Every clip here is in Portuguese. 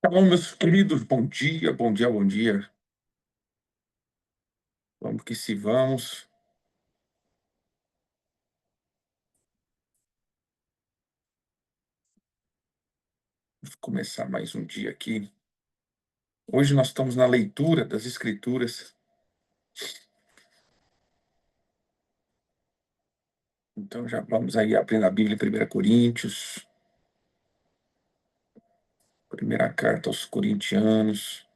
Então, meus queridos, bom dia, bom dia, bom dia. Vamos que se vamos. Vamos começar mais um dia aqui. Hoje nós estamos na leitura das Escrituras. Então já vamos aí abrindo a Bíblia em 1 Coríntios, primeira carta aos Corintianos.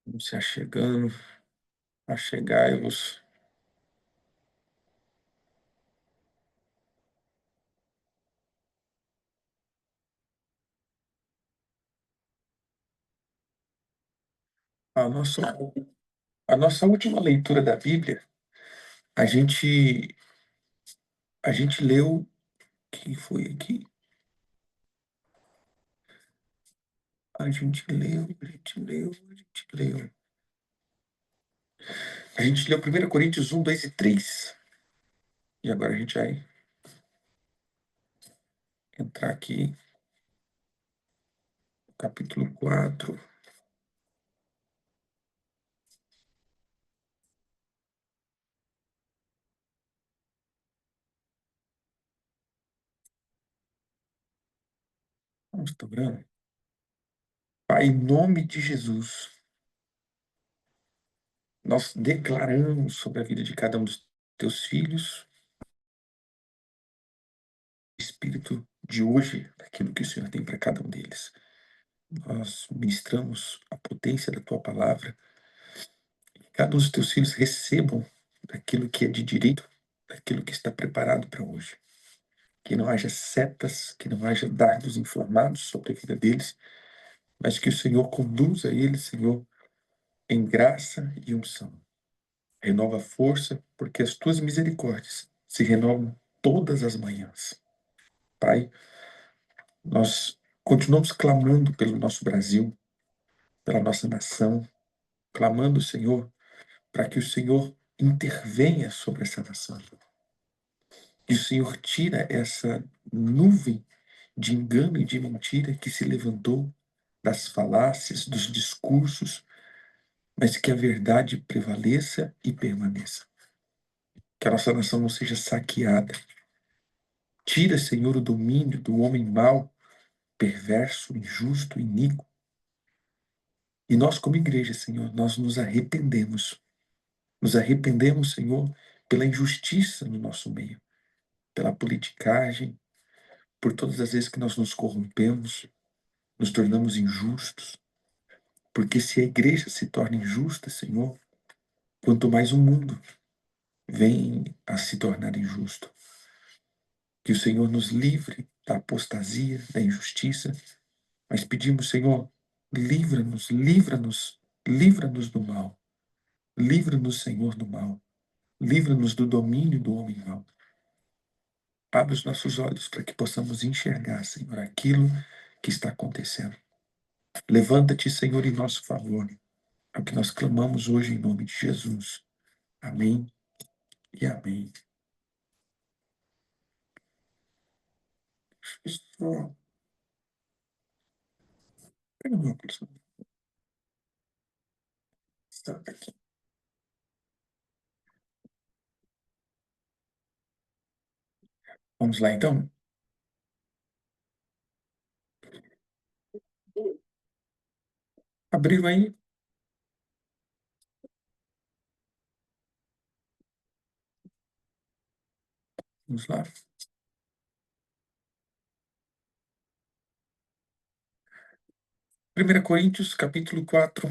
Vamos se achegando, achegai-vos. A nossa, a nossa última leitura da Bíblia, a gente, a gente leu, que foi aqui? A gente leu 1 Coríntios 1, 2 e 3. E agora a gente vai entrar aqui, no capítulo 4. Vamos dobrando. Pai, em nome de Jesus, nós declaramos sobre a vida de cada um dos teus filhos, o espírito de hoje, daquilo que o Senhor tem para cada um deles. Nós ministramos a potência da tua palavra, que cada um dos teus filhos recebam daquilo que é de direito, daquilo que está preparado para hoje. Que não haja setas, que não haja dardos inflamados sobre a vida deles, mas que o Senhor conduza eles, Senhor, em graça e unção. Renova a força, porque as tuas misericórdias se renovam todas as manhãs. Pai, nós continuamos clamando pelo nosso Brasil, pela nossa nação, clamando, Senhor, para que o Senhor intervenha sobre essa nação. Que o Senhor tira essa nuvem de engano e de mentira que se levantou das falácias, dos discursos, mas que a verdade prevaleça e permaneça. Que a nossa nação não seja saqueada. Tira, Senhor, o domínio do homem mau, perverso, injusto, iníquo. E nós, como igreja, Senhor, nós nos arrependemos. Nos arrependemos, Senhor, pela injustiça no nosso meio, pela politicagem, por todas as vezes que nós nos corrompemos, nos tornamos injustos. Porque se a igreja se torna injusta, Senhor, quanto mais o mundo vem a se tornar injusto. Que o Senhor nos livre da apostasia, da injustiça, mas pedimos, Senhor, livra-nos, livra-nos, livra-nos do mal. Livra-nos, Senhor, do mal. Livra-nos do domínio do homem mau. Abre os nossos olhos para que possamos enxergar, Senhor, aquilo que está acontecendo. Levanta-te, Senhor, em nosso favor. É o que nós clamamos hoje em nome de Jesus. Amém e amém. Isso, pega o meu óculos. Está aqui. Vamos lá, então? Abriu aí? Vamos lá. 1 Coríntios, capítulo 4.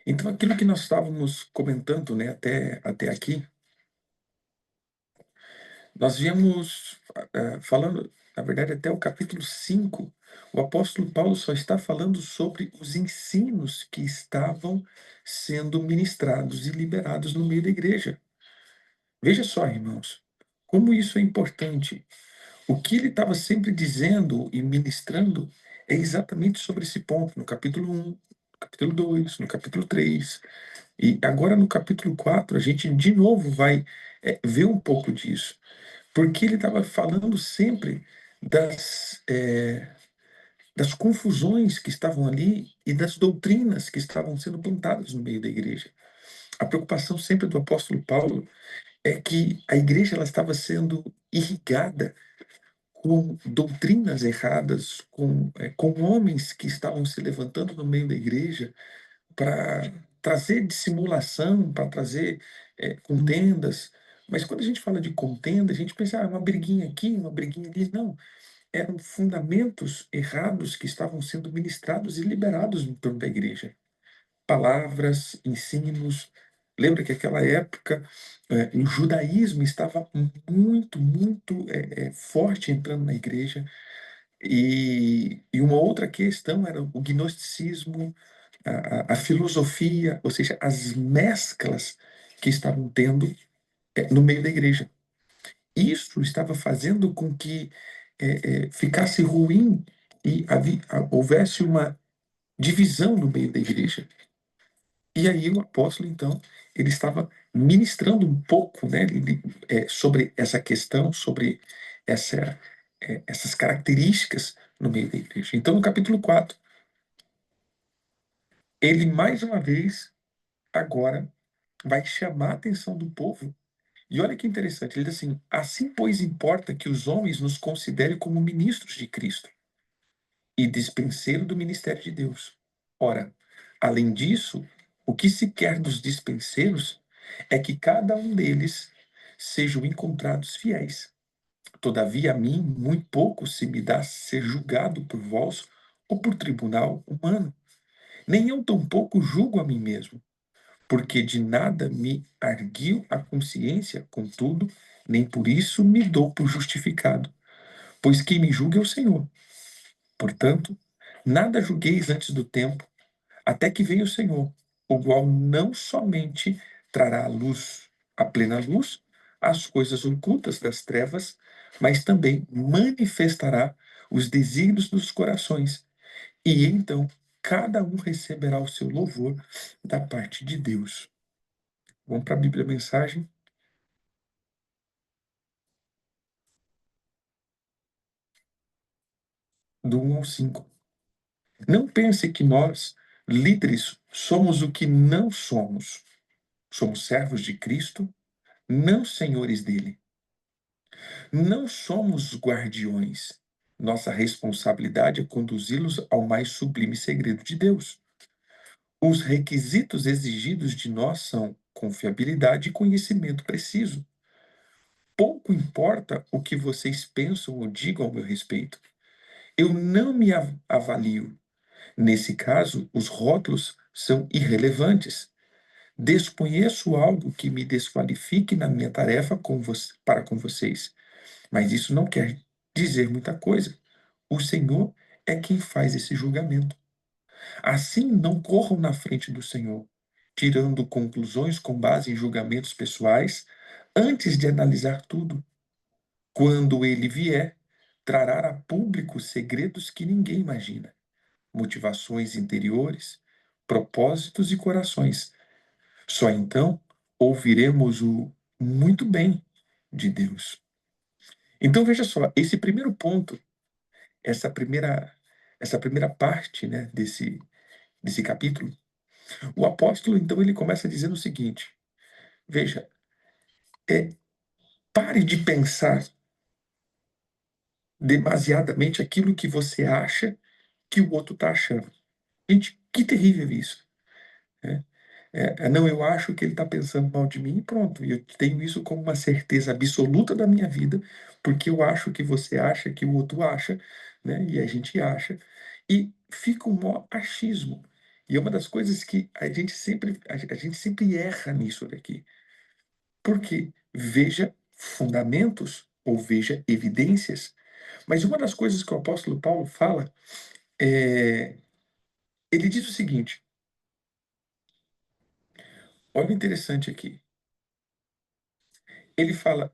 Então, aquilo que nós estávamos comentando, né, até aqui, nós viemos falando, na verdade, até o capítulo 5, o apóstolo Paulo só está falando sobre os ensinos que estavam sendo ministrados e liberados no meio da igreja. Veja só, irmãos, como isso é importante. O que ele estava sempre dizendo e ministrando é exatamente sobre esse ponto, no capítulo 1, capítulo 2, no capítulo 3. E agora no capítulo 4 a gente de novo vai ver um pouco disso. Porque ele estava falando sempre das confusões que estavam ali e das doutrinas que estavam sendo plantadas no meio da igreja. A preocupação sempre do apóstolo Paulo é que a igreja ela estava sendo irrigada com doutrinas erradas, com homens que estavam se levantando no meio da igreja para trazer dissimulação, para trazer contendas. Mas quando a gente fala de contenda, a gente pensa, uma briguinha aqui, uma briguinha ali. Não, eram fundamentos errados que estavam sendo ministrados e liberados em torno da igreja. Palavras, ensinos. Lembra que aquela época o judaísmo estava muito, muito forte entrando na igreja. E uma outra questão era o gnosticismo, a filosofia, ou seja, as mesclas que estavam tendo no meio da igreja. Isso estava fazendo com que ficasse ruim e houvesse uma divisão no meio da igreja. E aí o apóstolo, então, ele estava ministrando um pouco, né, sobre essa questão, sobre essas características no meio da igreja. Então, no capítulo 4 ele mais uma vez, agora, vai chamar a atenção do povo. E olha que interessante, ele diz assim, pois importa que os homens nos considerem como ministros de Cristo e dispenseiro do ministério de Deus. Ora, além disso, o que se quer dos dispenseiros é que cada um deles sejam encontrados fiéis. Todavia, a mim, muito pouco se me dá ser julgado por vós ou por tribunal humano. Nem eu tampouco julgo a mim mesmo, porque de nada me arguiu a consciência, contudo, nem por isso me dou por justificado, pois quem me julga é o Senhor. Portanto, nada julgueis antes do tempo, até que venha o Senhor, o qual não somente trará à luz, a plena luz, as coisas ocultas das trevas, mas também manifestará os desígnios dos corações. E então cada um receberá o seu louvor da parte de Deus. Vamos para a Bíblia Mensagem, do 1 ao 5. Não pense que nós, líderes, somos o que não somos. Somos servos de Cristo, não senhores dele. Não somos guardiões. Nossa responsabilidade é conduzi-los ao mais sublime segredo de Deus. Os requisitos exigidos de nós são confiabilidade e conhecimento preciso. Pouco importa o que vocês pensam ou digam ao meu respeito. Eu não me avalio. Nesse caso, os rótulos são irrelevantes. Desconheço algo que me desqualifique na minha tarefa para com vocês, mas isso não quer dizer muita coisa. O Senhor é quem faz esse julgamento. Assim, não corram na frente do Senhor, tirando conclusões com base em julgamentos pessoais, antes de analisar tudo. Quando ele vier, trará a público segredos que ninguém imagina, motivações interiores, propósitos e corações. Só então ouviremos o muito bem de Deus. Então veja só, esse primeiro ponto, essa primeira essa primeira parte, né, desse capítulo, o apóstolo então ele começa dizendo o seguinte: veja, é, pare de pensar demasiadamente aquilo que você acha que o outro está achando. Gente, que terrível isso, né? Não, eu acho que ele está pensando mal de mim e pronto. E eu tenho isso como uma certeza absoluta da minha vida, porque eu acho que você acha, que o outro acha, né? E a gente acha. E fica um maior achismo. E é uma das coisas que a gente sempre erra nisso daqui. Porque veja fundamentos ou veja evidências. Mas uma das coisas que o apóstolo Paulo fala, é, ele diz o seguinte: olha o interessante aqui. Ele fala,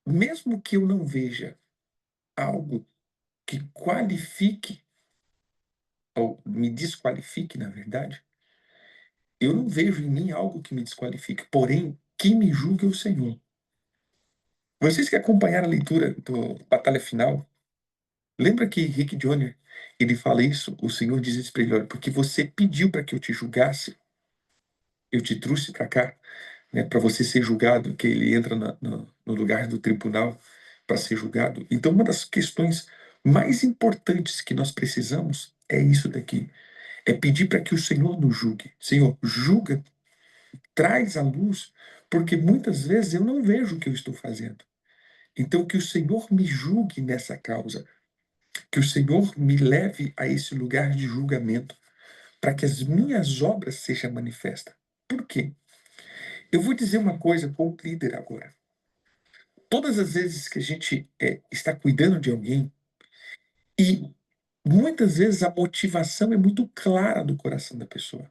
mesmo que eu não veja algo que qualifique, ou me desqualifique, na verdade, eu não vejo em mim algo que me desqualifique, porém, quem me julga é o Senhor. Vocês que acompanharam a leitura do Batalha Final, lembra que Rick Joyner, ele fala isso, o Senhor diz isso para ele, olha, porque você pediu para que eu te julgasse, eu te trouxe para cá, né, para você ser julgado, que ele entra no lugar do tribunal para ser julgado. Então, uma das questões mais importantes que nós precisamos é isso daqui, é pedir para que o Senhor nos julgue. Senhor, julga, traz à luz, porque muitas vezes eu não vejo o que eu estou fazendo. Então, que o Senhor me julgue nessa causa, que o Senhor me leve a esse lugar de julgamento, para que as minhas obras sejam manifestas. Por quê? Eu vou dizer uma coisa para o líder agora. Todas as vezes que a gente está cuidando de alguém, e muitas vezes a motivação é muito clara do coração da pessoa.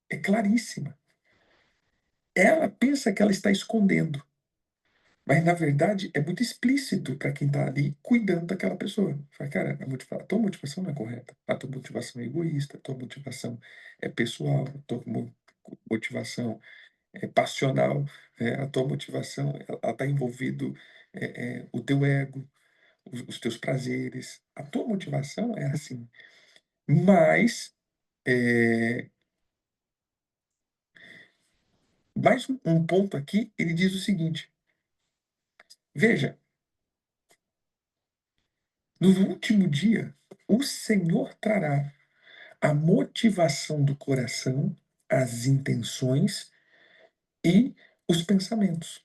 É claríssima. Ela pensa que ela está escondendo, mas na verdade é muito explícito para quem está ali cuidando daquela pessoa. Fala, cara, a tua motivação não é correta. A tua motivação é egoísta, a tua motivação é pessoal, a tua motivação é passional, a tua motivação ela está envolvido o teu ego, os teus prazeres. A tua motivação é assim. Mas, é, mais um ponto aqui, ele diz o seguinte: veja, no último dia, o Senhor trará a motivação do coração, as intenções e os pensamentos.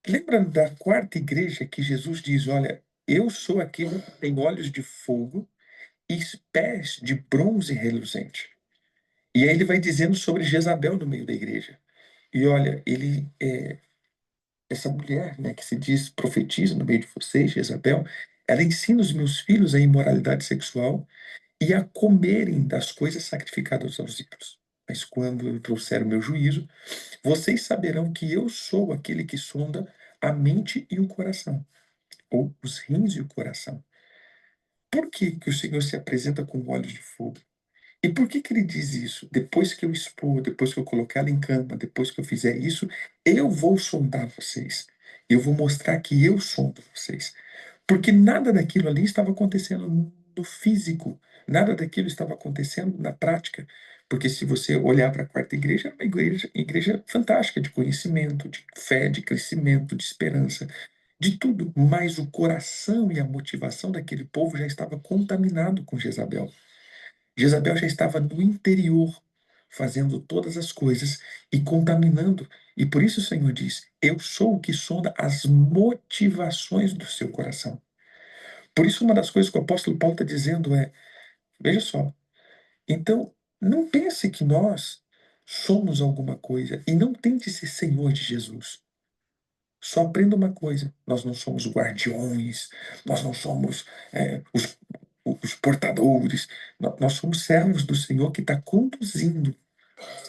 Lembra da quarta igreja que Jesus diz: olha, eu sou aquele que tem olhos de fogo e pés de bronze reluzente. E aí ele vai dizendo sobre Jezabel no meio da igreja. E olha, essa mulher, né, que se diz profetiza no meio de vocês, Jezabel, ela ensina os meus filhos a imoralidade sexual e a comerem das coisas sacrificadas aos ídolos. Mas quando eu trouxer o meu juízo, vocês saberão que eu sou aquele que sonda a mente e o coração, ou os rins e o coração. Por que, que o Senhor se apresenta com olhos de fogo? E por que que ele diz isso? Depois que eu expor, depois que eu colocar ela em cama, depois que eu fizer isso, eu vou sondar vocês. Eu vou mostrar que eu sondo vocês. Porque nada daquilo ali estava acontecendo no físico, nada daquilo estava acontecendo na prática. Porque se você olhar para a quarta igreja, é uma igreja fantástica, de conhecimento, de fé, de crescimento, de esperança, de tudo. Mas o coração e a motivação daquele povo já estava contaminado com Jezabel. Jezabel já estava no interior, fazendo todas as coisas e contaminando. E por isso o Senhor diz: eu sou o que sonda as motivações do seu coração. Por isso, uma das coisas que o apóstolo Paulo está dizendo é: veja só, então, não pense que nós somos alguma coisa e não tente ser senhor de Jesus. Só aprenda uma coisa: nós não somos guardiões, nós não somos os portadores, nós somos servos do Senhor que está conduzindo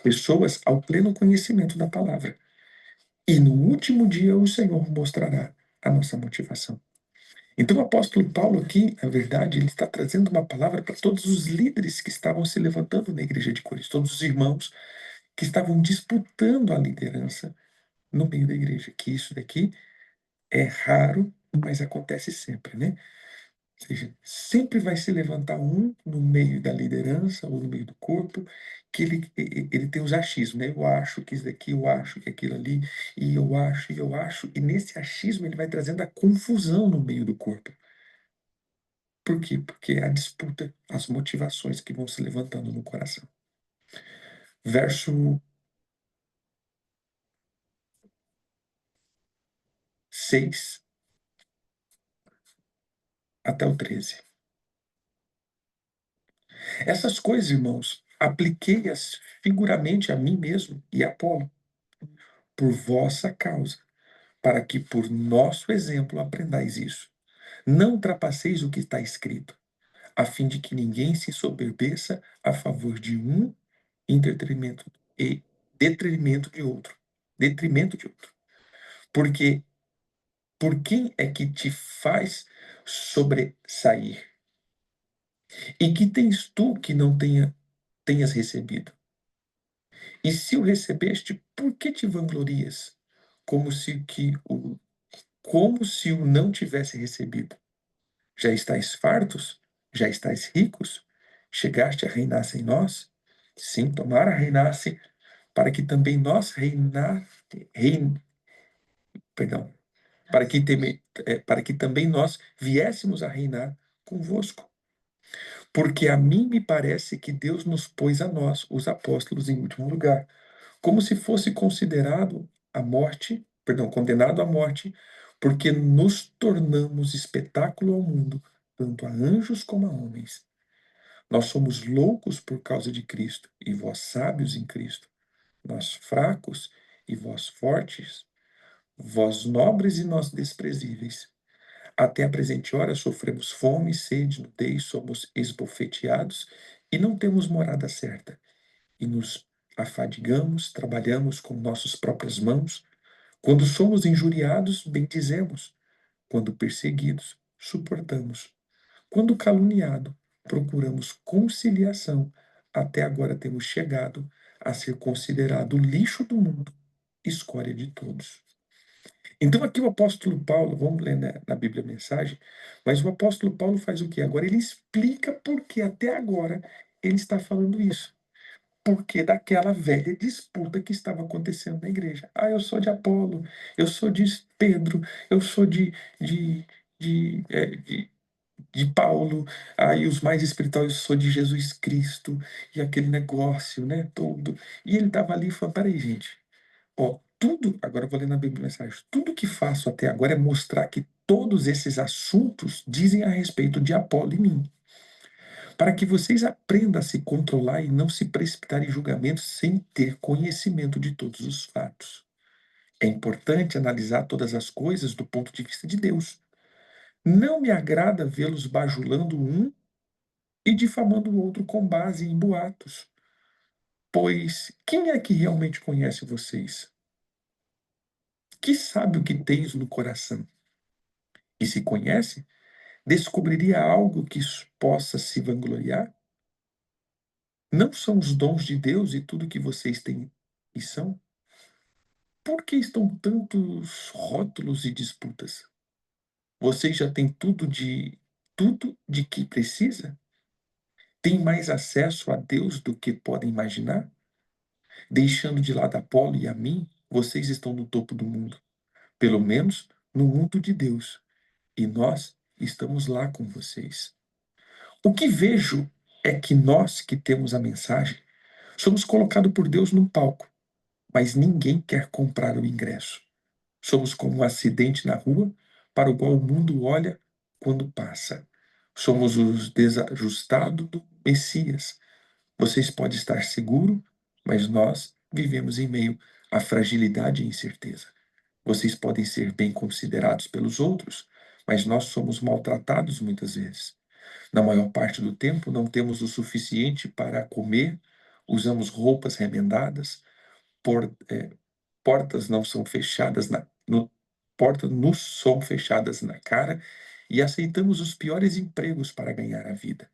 pessoas ao pleno conhecimento da palavra. E no último dia o Senhor mostrará a nossa motivação. Então o apóstolo Paulo aqui, na verdade, ele está trazendo uma palavra para todos os líderes que estavam se levantando na igreja de Corinto, todos os irmãos que estavam disputando a liderança no meio da igreja, que isso daqui é raro, mas acontece sempre, né? Ou seja, sempre vai se levantar um no meio da liderança ou no meio do corpo, que ele tem os achismos, né? Eu acho que isso daqui, eu acho que aquilo ali, e eu acho, e nesse achismo ele vai trazendo a confusão no meio do corpo. Por quê? Porque é a disputa, as motivações que vão se levantando no coração. Verso 6 até o 13. Essas coisas, irmãos, apliquei-as figuramente a mim mesmo e a Apolo, por vossa causa, para que por nosso exemplo aprendais isso. Não ultrapasseis o que está escrito, a fim de que ninguém se soberbeça a favor de um em detrimento e detrimento de outro. Detrimento de outro. Porque por quem é que te faz sobressair? E que tens tu que não tenha tenhas recebido. E se o recebeste, por que te vanglorias? Como se o não tivesse recebido. Já estáis fartos? Já estáis ricos? Chegaste a reinar sem nós? Sim, tomara reinasse, para que também nós perdão, para que também nós viéssemos a reinar convosco. Porque a mim me parece que Deus nos pôs a nós, os apóstolos, em último lugar, como se fosse considerado a morte, perdão, condenado à morte, porque nos tornamos espetáculo ao mundo, tanto a anjos como a homens. Nós somos loucos por causa de Cristo, e vós sábios em Cristo. Nós fracos e vós fortes, vós nobres e nós desprezíveis. Até a presente hora sofremos fome, sede, nudez, somos esbofeteados e não temos morada certa. E nos afadigamos, trabalhamos com nossas próprias mãos. Quando somos injuriados, bendizemos. Quando perseguidos, suportamos. Quando caluniado, procuramos conciliação. Até agora temos chegado a ser considerado lixo do mundo, escória de todos. Então, aqui o apóstolo Paulo, vamos ler na Bíblia a mensagem, mas o apóstolo Paulo faz o quê? Agora ele explica por que até agora ele está falando isso. Porque daquela velha disputa que estava acontecendo na igreja. Ah, eu sou de Apolo, eu sou de Pedro, eu sou de, é, de, de Paulo, aí os mais espirituais, eu sou de Jesus Cristo, e aquele negócio, né, todo. E ele estava ali e falou, peraí, gente, ó, tudo, agora eu vou ler na Bíblia mensagem, tudo que faço até agora é mostrar que todos esses assuntos dizem a respeito de Apolo e mim, para que vocês aprendam a se controlar e não se precipitar em julgamentos sem ter conhecimento de todos os fatos. É importante analisar todas as coisas do ponto de vista de Deus. Não me agrada vê-los bajulando um e difamando o outro com base em boatos. Pois quem é que realmente conhece vocês? Que sabe o que tens no coração? E se conhece, descobriria algo que possa se vangloriar? Não são os dons de Deus e tudo que vocês têm e são? Por que estão tantos rótulos e disputas? Vocês já têm tudo de que precisa? Têm mais acesso a Deus do que podem imaginar? Deixando de lado Apolo e a mim, vocês estão no topo do mundo, pelo menos no mundo de Deus, e nós estamos lá com vocês. O que vejo é que nós que temos a mensagem somos colocados por Deus num palco, mas ninguém quer comprar o ingresso. Somos como um acidente na rua para o qual o mundo olha quando passa. Somos os desajustados do Messias. Vocês podem estar seguros, mas nós vivemos em meio à fragilidade e incerteza. Vocês podem ser bem considerados pelos outros, mas nós somos maltratados muitas vezes. Na maior parte do tempo, não temos o suficiente para comer, usamos roupas remendadas, por, portas não são fechadas portas nos são fechadas na cara e aceitamos os piores empregos para ganhar a vida,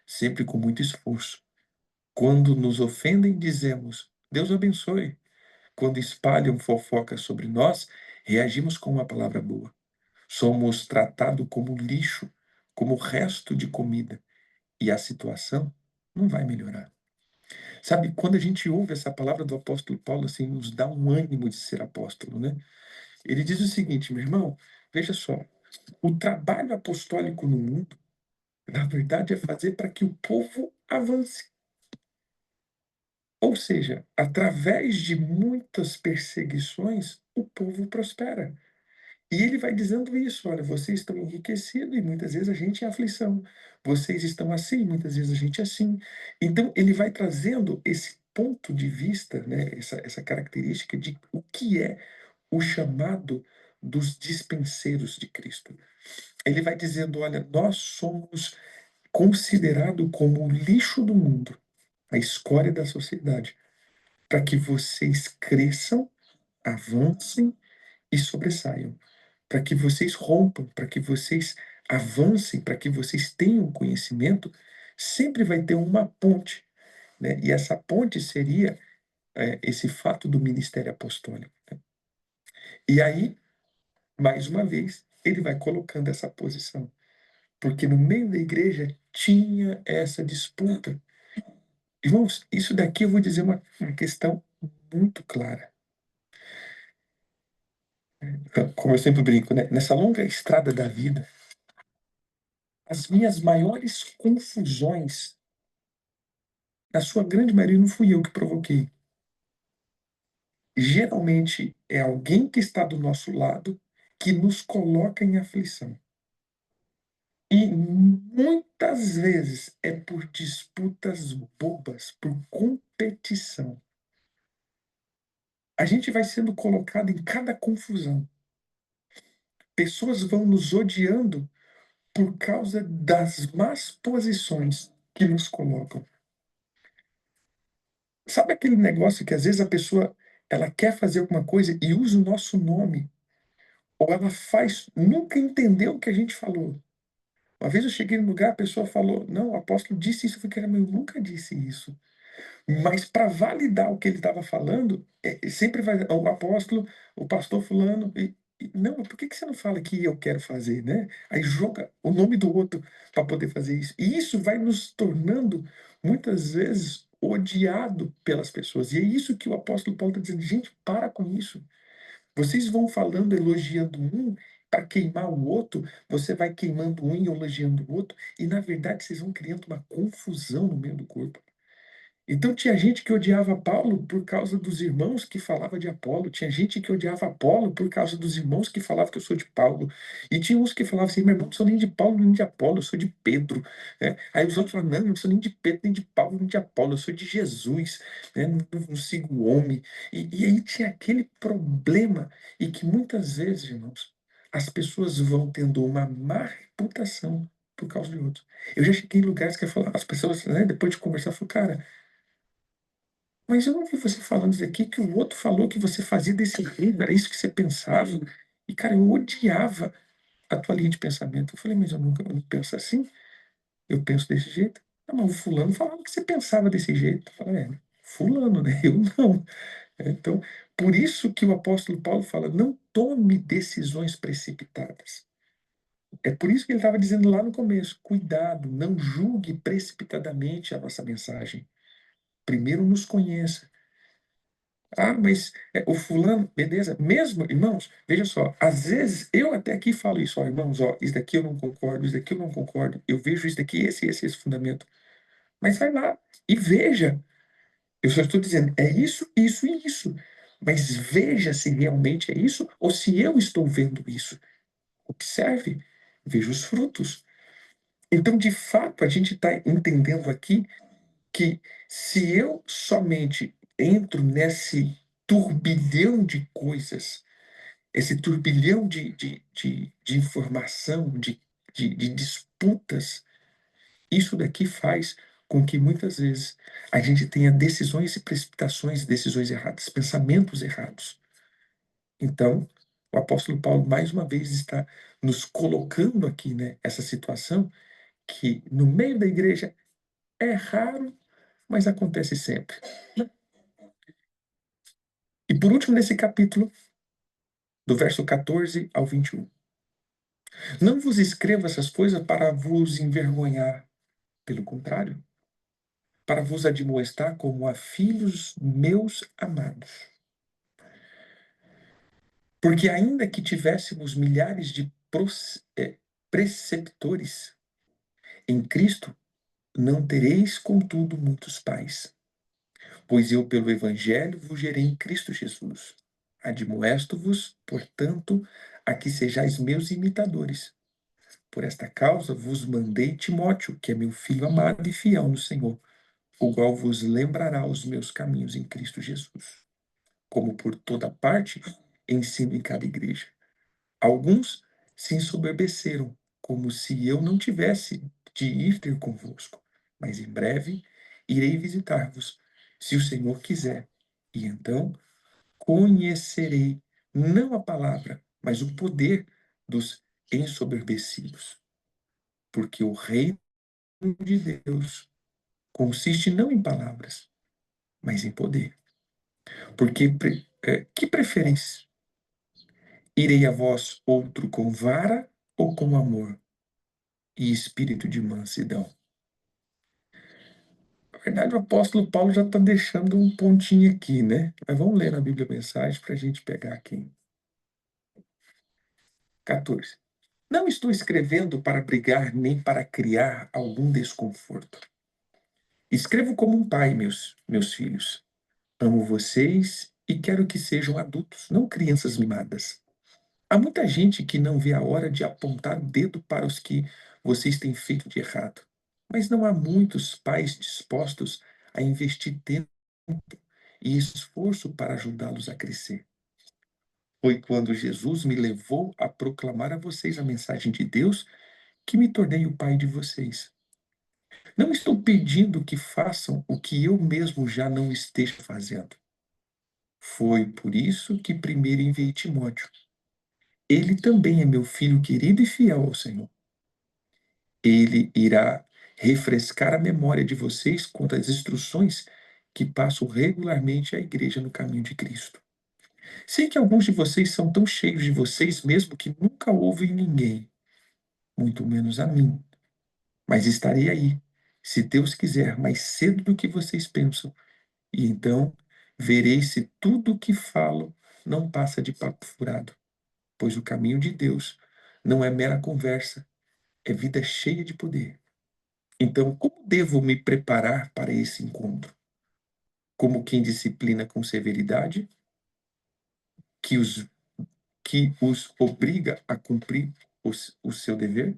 sempre com muito esforço. Quando nos ofendem, dizemos: Deus abençoe. Quando espalham fofoca sobre nós, reagimos com uma palavra boa. Somos tratados como lixo, como resto de comida, e a situação não vai melhorar. Sabe, quando a gente ouve essa palavra do apóstolo Paulo, assim, nos dá um ânimo de ser apóstolo, né? Ele diz o seguinte, meu irmão, veja só, o trabalho apostólico no mundo, na verdade, é fazer para que o povo avance. Ou seja, através de muitas perseguições, o povo prospera. E ele vai dizendo isso: olha, vocês estão enriquecidos e muitas vezes a gente é aflição. Vocês estão assim, muitas vezes a gente é assim. Então, ele vai trazendo esse ponto de vista, né, essa característica de o que é o chamado dos dispenseiros de Cristo. Ele vai dizendo: olha, nós somos considerados como o lixo do mundo, a escória da sociedade, para que vocês cresçam, avancem e sobressaiam, para que vocês rompam, para que vocês avancem, para que vocês tenham conhecimento, sempre vai ter uma ponte né? E essa ponte seria esse fato do ministério apostólico, né? E aí, mais uma vez, ele vai colocando essa posição, porque no meio da igreja tinha essa disputa. Irmãos, isso daqui eu vou dizer uma questão muito clara. Como eu sempre brinco, né? Nessa longa estrada da vida, as minhas maiores confusões, na sua grande maioria, não fui eu que provoquei. Geralmente é alguém que está do nosso lado que nos coloca em aflição. E muitas vezes é por disputas bobas, por competição. A gente vai sendo colocado em cada confusão. Pessoas vão nos odiando por causa das más posições que nos colocam. Sabe aquele negócio que às vezes a pessoa ela quer fazer alguma coisa e usa o nosso nome, ou ela faz, nunca entendeu o que a gente falou. Uma vez eu cheguei no lugar, a pessoa falou: Não, o apóstolo disse isso. Eu falei: Cara, eu nunca disse isso. Mas para validar o que ele estava falando, sempre vai o apóstolo, o pastor fulano. Não, por que você não fala que eu quero fazer, né? Aí joga o nome do outro para poder fazer isso. E isso vai nos tornando, muitas vezes, odiado pelas pessoas. E é isso que o apóstolo Paulo está dizendo: gente, para com isso. Vocês vão falando, elogiando um para queimar o outro, você vai queimando um e elogiando o outro, e na verdade vocês vão criando uma confusão no meio do corpo. Então tinha gente que odiava Paulo por causa dos irmãos que falava de Apolo, tinha gente que odiava Apolo por causa dos irmãos que falavam que eu sou de Paulo, e tinha uns que falavam assim: meu irmão, não sou nem de Paulo nem de Apolo, eu sou de Pedro, né? Aí os outros falavam: não, eu não sou nem de Pedro, nem de Paulo, nem de Apolo, eu sou de Jesus, né? Não sigo o homem. E aí tinha aquele problema, e que muitas vezes, irmãos, as pessoas vão tendo uma má reputação por causa de outros. Eu já cheguei em lugares que eu falo, as pessoas, né, depois de conversar, falam: cara, mas eu não vi você falando isso aqui, que o outro falou que você fazia desse jeito, era isso que você pensava. E, cara, eu odiava a tua linha de pensamento. Eu falei: mas eu não penso assim, eu penso desse jeito. Ah, mas o fulano falava que você pensava desse jeito. Eu falei: fulano, né? Eu não. Então, por isso que o apóstolo Paulo fala: não tome decisões precipitadas. É por isso que ele estava dizendo lá no começo: cuidado, não julgue precipitadamente a nossa mensagem. Primeiro nos conheça. Ah, mas o fulano, beleza? Mesmo, irmãos, veja só, às vezes eu até aqui falo isso: ó, irmãos, ó, isso daqui eu não concordo, isso daqui eu não concordo, eu vejo isso daqui, esse fundamento. Mas vai lá e veja. Eu só estou dizendo: é isso, isso e isso. Mas veja se realmente é isso ou se eu estou vendo isso. Observe, veja os frutos. Então, de fato, a gente está entendendo aqui que se eu somente entro nesse turbilhão de coisas, esse turbilhão de informação, de disputas, isso daqui faz com que muitas vezes a gente tenha decisões e precipitações, decisões erradas, pensamentos errados. Então, o apóstolo Paulo, mais uma vez, está nos colocando aqui, né, essa situação que no meio da igreja é raro, mas acontece sempre. E por último, nesse capítulo, do verso 14 ao 21. Não vos escrevo essas coisas para vos envergonhar, pelo contrário, para vos admoestar como a filhos meus amados. Porque ainda que tivéssemos milhares de preceptores em Cristo, não tereis, contudo, muitos pais. Pois eu, pelo Evangelho, vos gerei em Cristo Jesus. Admoesto-vos, portanto, a que sejais meus imitadores. Por esta causa vos mandei Timóteo, que é meu filho amado e fiel no Senhor, o qual vos lembrará os meus caminhos em Cristo Jesus. Como por toda parte ensino em cada igreja. Alguns se ensoberbeceram, como se eu não tivesse de ir ter convosco. Mas em breve irei visitar-vos, se o Senhor quiser. E então conhecerei não a palavra, mas o poder dos ensoberbecidos. Porque o reino de Deus consiste não em palavras, mas em poder. Porque que preferência? Irei a vós outro com vara ou com amor e espírito de mansidão? Na verdade, o apóstolo Paulo já está deixando um pontinho aqui, né? Mas vamos ler na Bíblia a mensagem para a gente pegar aqui. 14. Não estou escrevendo para brigar nem para criar algum desconforto. Escrevo como um pai, meus filhos. Amo vocês e quero que sejam adultos, não crianças mimadas. Há muita gente que não vê a hora de apontar o dedo para os que vocês têm feito de errado. Mas não há muitos pais dispostos a investir tempo e esforço para ajudá-los a crescer. Foi quando Jesus me levou a proclamar a vocês a mensagem de Deus que me tornei o pai de vocês. Não estou pedindo que façam o que eu mesmo já não esteja fazendo. Foi por isso que primeiro enviei Timóteo. Ele também é meu filho querido e fiel ao Senhor. Ele irá refrescar a memória de vocês quanto às instruções que passo regularmente à igreja no caminho de Cristo. Sei que alguns de vocês são tão cheios de vocês mesmo que nunca ouvem ninguém, muito menos a mim. Mas estarei aí, se Deus quiser, mais cedo do que vocês pensam. E então verei se tudo o que falo não passa de papo furado, pois o caminho de Deus não é mera conversa, é vida cheia de poder. Então, como devo me preparar para esse encontro? Como quem disciplina com severidade, que os, que os obriga a cumprir o seu dever?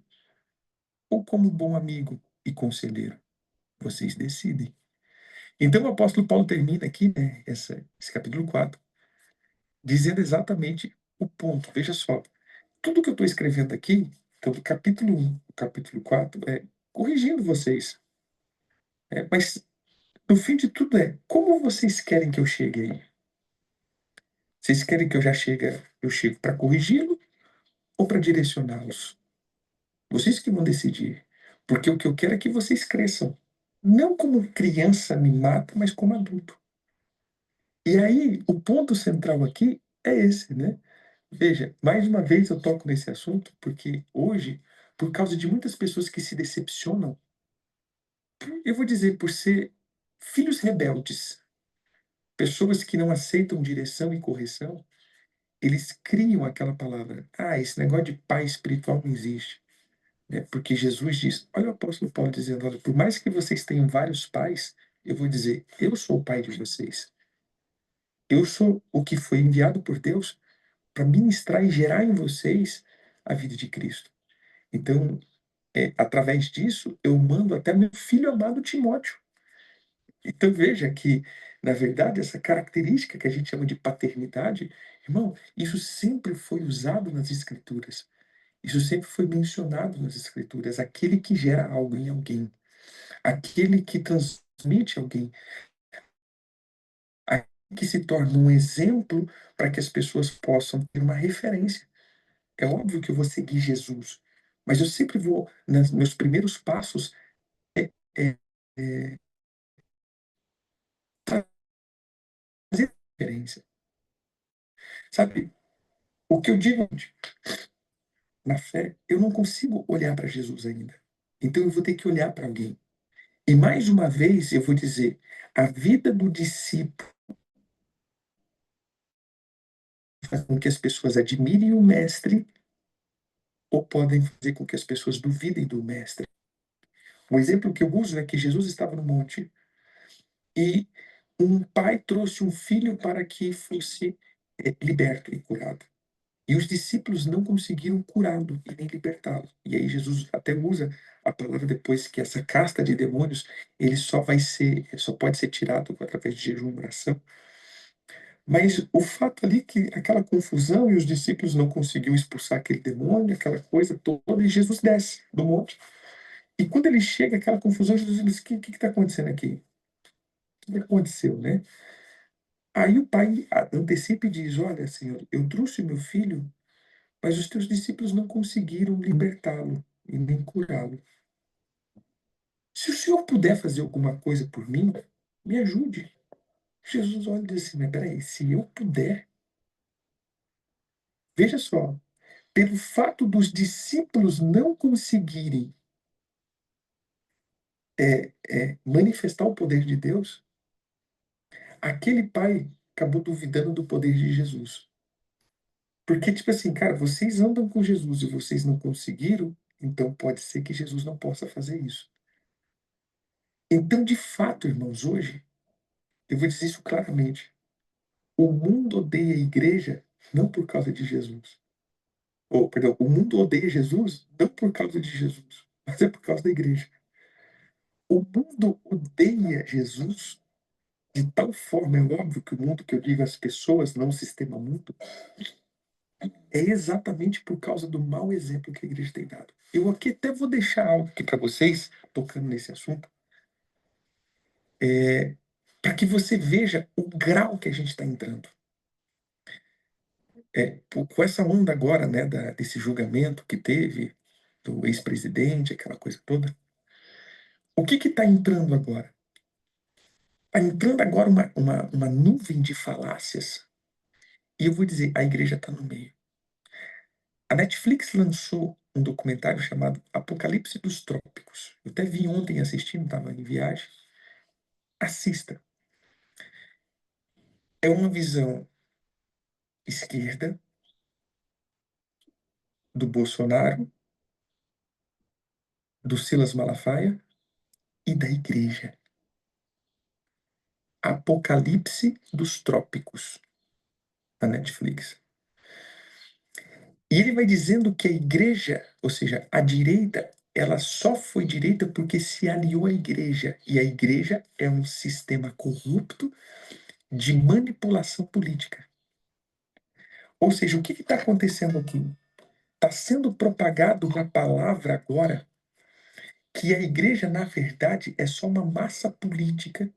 Ou como bom amigo e conselheiro? Vocês decidem. Então, o apóstolo Paulo termina aqui, né, esse capítulo 4, dizendo exatamente o ponto. Veja só, tudo que eu estou escrevendo aqui, então, do capítulo 1, capítulo 4, é corrigindo vocês. Mas, no fim de tudo, como vocês querem que eu chegue aí? Vocês querem que eu chegue para corrigi-lo ou para direcioná-los? Vocês que vão decidir. Porque o que eu quero é que vocês cresçam. Não como criança mimada, mas como adulto. E aí, o ponto central aqui é esse, né? Veja, mais uma vez eu toco nesse assunto, porque hoje, por causa de muitas pessoas que se decepcionam, eu vou dizer, por ser filhos rebeldes, pessoas que não aceitam direção e correção, eles criam aquela palavra. Ah, esse negócio de pai espiritual não existe. Né? Porque Jesus diz, olha o apóstolo Paulo dizendo, olha, por mais que vocês tenham vários pais, eu vou dizer, eu sou o pai de vocês. Eu sou o que foi enviado por Deus para ministrar e gerar em vocês a vida de Cristo. Então, através disso, eu mando até meu filho amado Timóteo. Então, veja que, na verdade, essa característica que a gente chama de paternidade, irmão, isso sempre foi usado nas Escrituras. Isso sempre foi mencionado nas Escrituras. Aquele que gera algo em alguém, aquele que transmite alguém, aquele que se torna um exemplo para que as pessoas possam ter uma referência. É óbvio que eu vou seguir Jesus, mas eu sempre vou, nos meus primeiros passos, é, é, fazer referência. Sabe, o que eu digo na fé, eu não consigo olhar para Jesus ainda. Então eu vou ter que olhar para alguém. E mais uma vez eu vou dizer, a vida do discípulo faz com que as pessoas admirem o mestre ou podem fazer com que as pessoas duvidem do mestre. O exemplo que eu uso é que Jesus estava no monte e um pai trouxe um filho para que fosse liberto e curado. E os discípulos não conseguiram curá-lo e nem libertá-lo. E aí Jesus até usa a palavra depois que essa casta de demônios, ele só pode ser tirado através de jejum e oração. Mas o fato ali que aquela confusão e os discípulos não conseguiam expulsar aquele demônio, aquela coisa toda, e Jesus desce do monte. E quando ele chega, aquela confusão, Jesus diz: o que está acontecendo aqui? O que aconteceu, né? Aí o pai antecipa e diz: olha, Senhor, eu trouxe meu filho, mas os teus discípulos não conseguiram libertá-lo e nem curá-lo. Se o senhor puder fazer alguma coisa por mim, me ajude. Jesus olha e diz assim: mas peraí, se eu puder, veja só, pelo fato dos discípulos não conseguirem manifestar o poder de Deus, aquele pai acabou duvidando do poder de Jesus. Porque, tipo assim, cara, vocês andam com Jesus e vocês não conseguiram, então pode ser que Jesus não possa fazer isso. Então, de fato, irmãos, hoje, eu vou dizer isso claramente: o mundo odeia a igreja não por causa de Jesus. Ou, perdão, o mundo odeia Jesus não por causa de Jesus, mas é por causa da igreja. O mundo odeia Jesus de tal forma, é óbvio que o mundo que eu digo as pessoas, não o sistema mundo, é exatamente por causa do mau exemplo que a igreja tem dado. Eu aqui até vou deixar algo aqui para vocês, tocando nesse assunto, para que você veja o grau que a gente está entrando. Com essa onda agora, né, desse julgamento que teve, do ex-presidente, aquela coisa toda, o que está entrando agora? Está entrando agora uma nuvem de falácias, e eu vou dizer, a igreja está no meio. A Netflix lançou um documentário chamado Apocalipse dos Trópicos. Eu até vi ontem assistindo, estava em viagem. Assista. É uma visão esquerda do Bolsonaro, do Silas Malafaia e da igreja. Apocalipse dos Trópicos, na Netflix. E ele vai dizendo que a igreja, ou seja, a direita, ela só foi direita porque se aliou à igreja. E a igreja é um sistema corrupto de manipulação política. Ou seja, o que está acontecendo aqui? Está sendo propagado uma palavra agora que a igreja, na verdade, é só uma massa política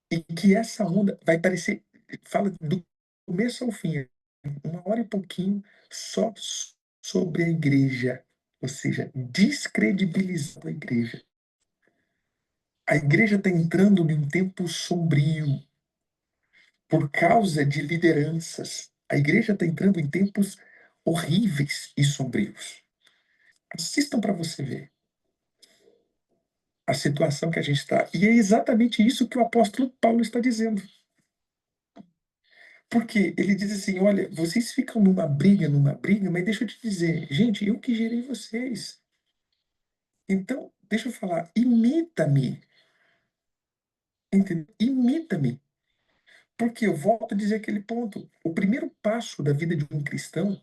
e que essa onda vai parecer, fala do começo ao fim, uma hora e pouquinho só sobre a igreja, ou seja, descredibilizando a igreja. A igreja está entrando em um tempo sombrio por causa de lideranças. A igreja está entrando em tempos horríveis e sombrios. Assistam para você ver a situação que a gente está. E é exatamente isso que o apóstolo Paulo está dizendo. Porque ele diz assim: olha, vocês ficam numa briga, mas deixa eu te dizer, gente, eu que gerei vocês. Então, deixa eu falar, imita-me, entendeu? Imita-me. Porque eu volto a dizer aquele ponto. O primeiro passo da vida de um cristão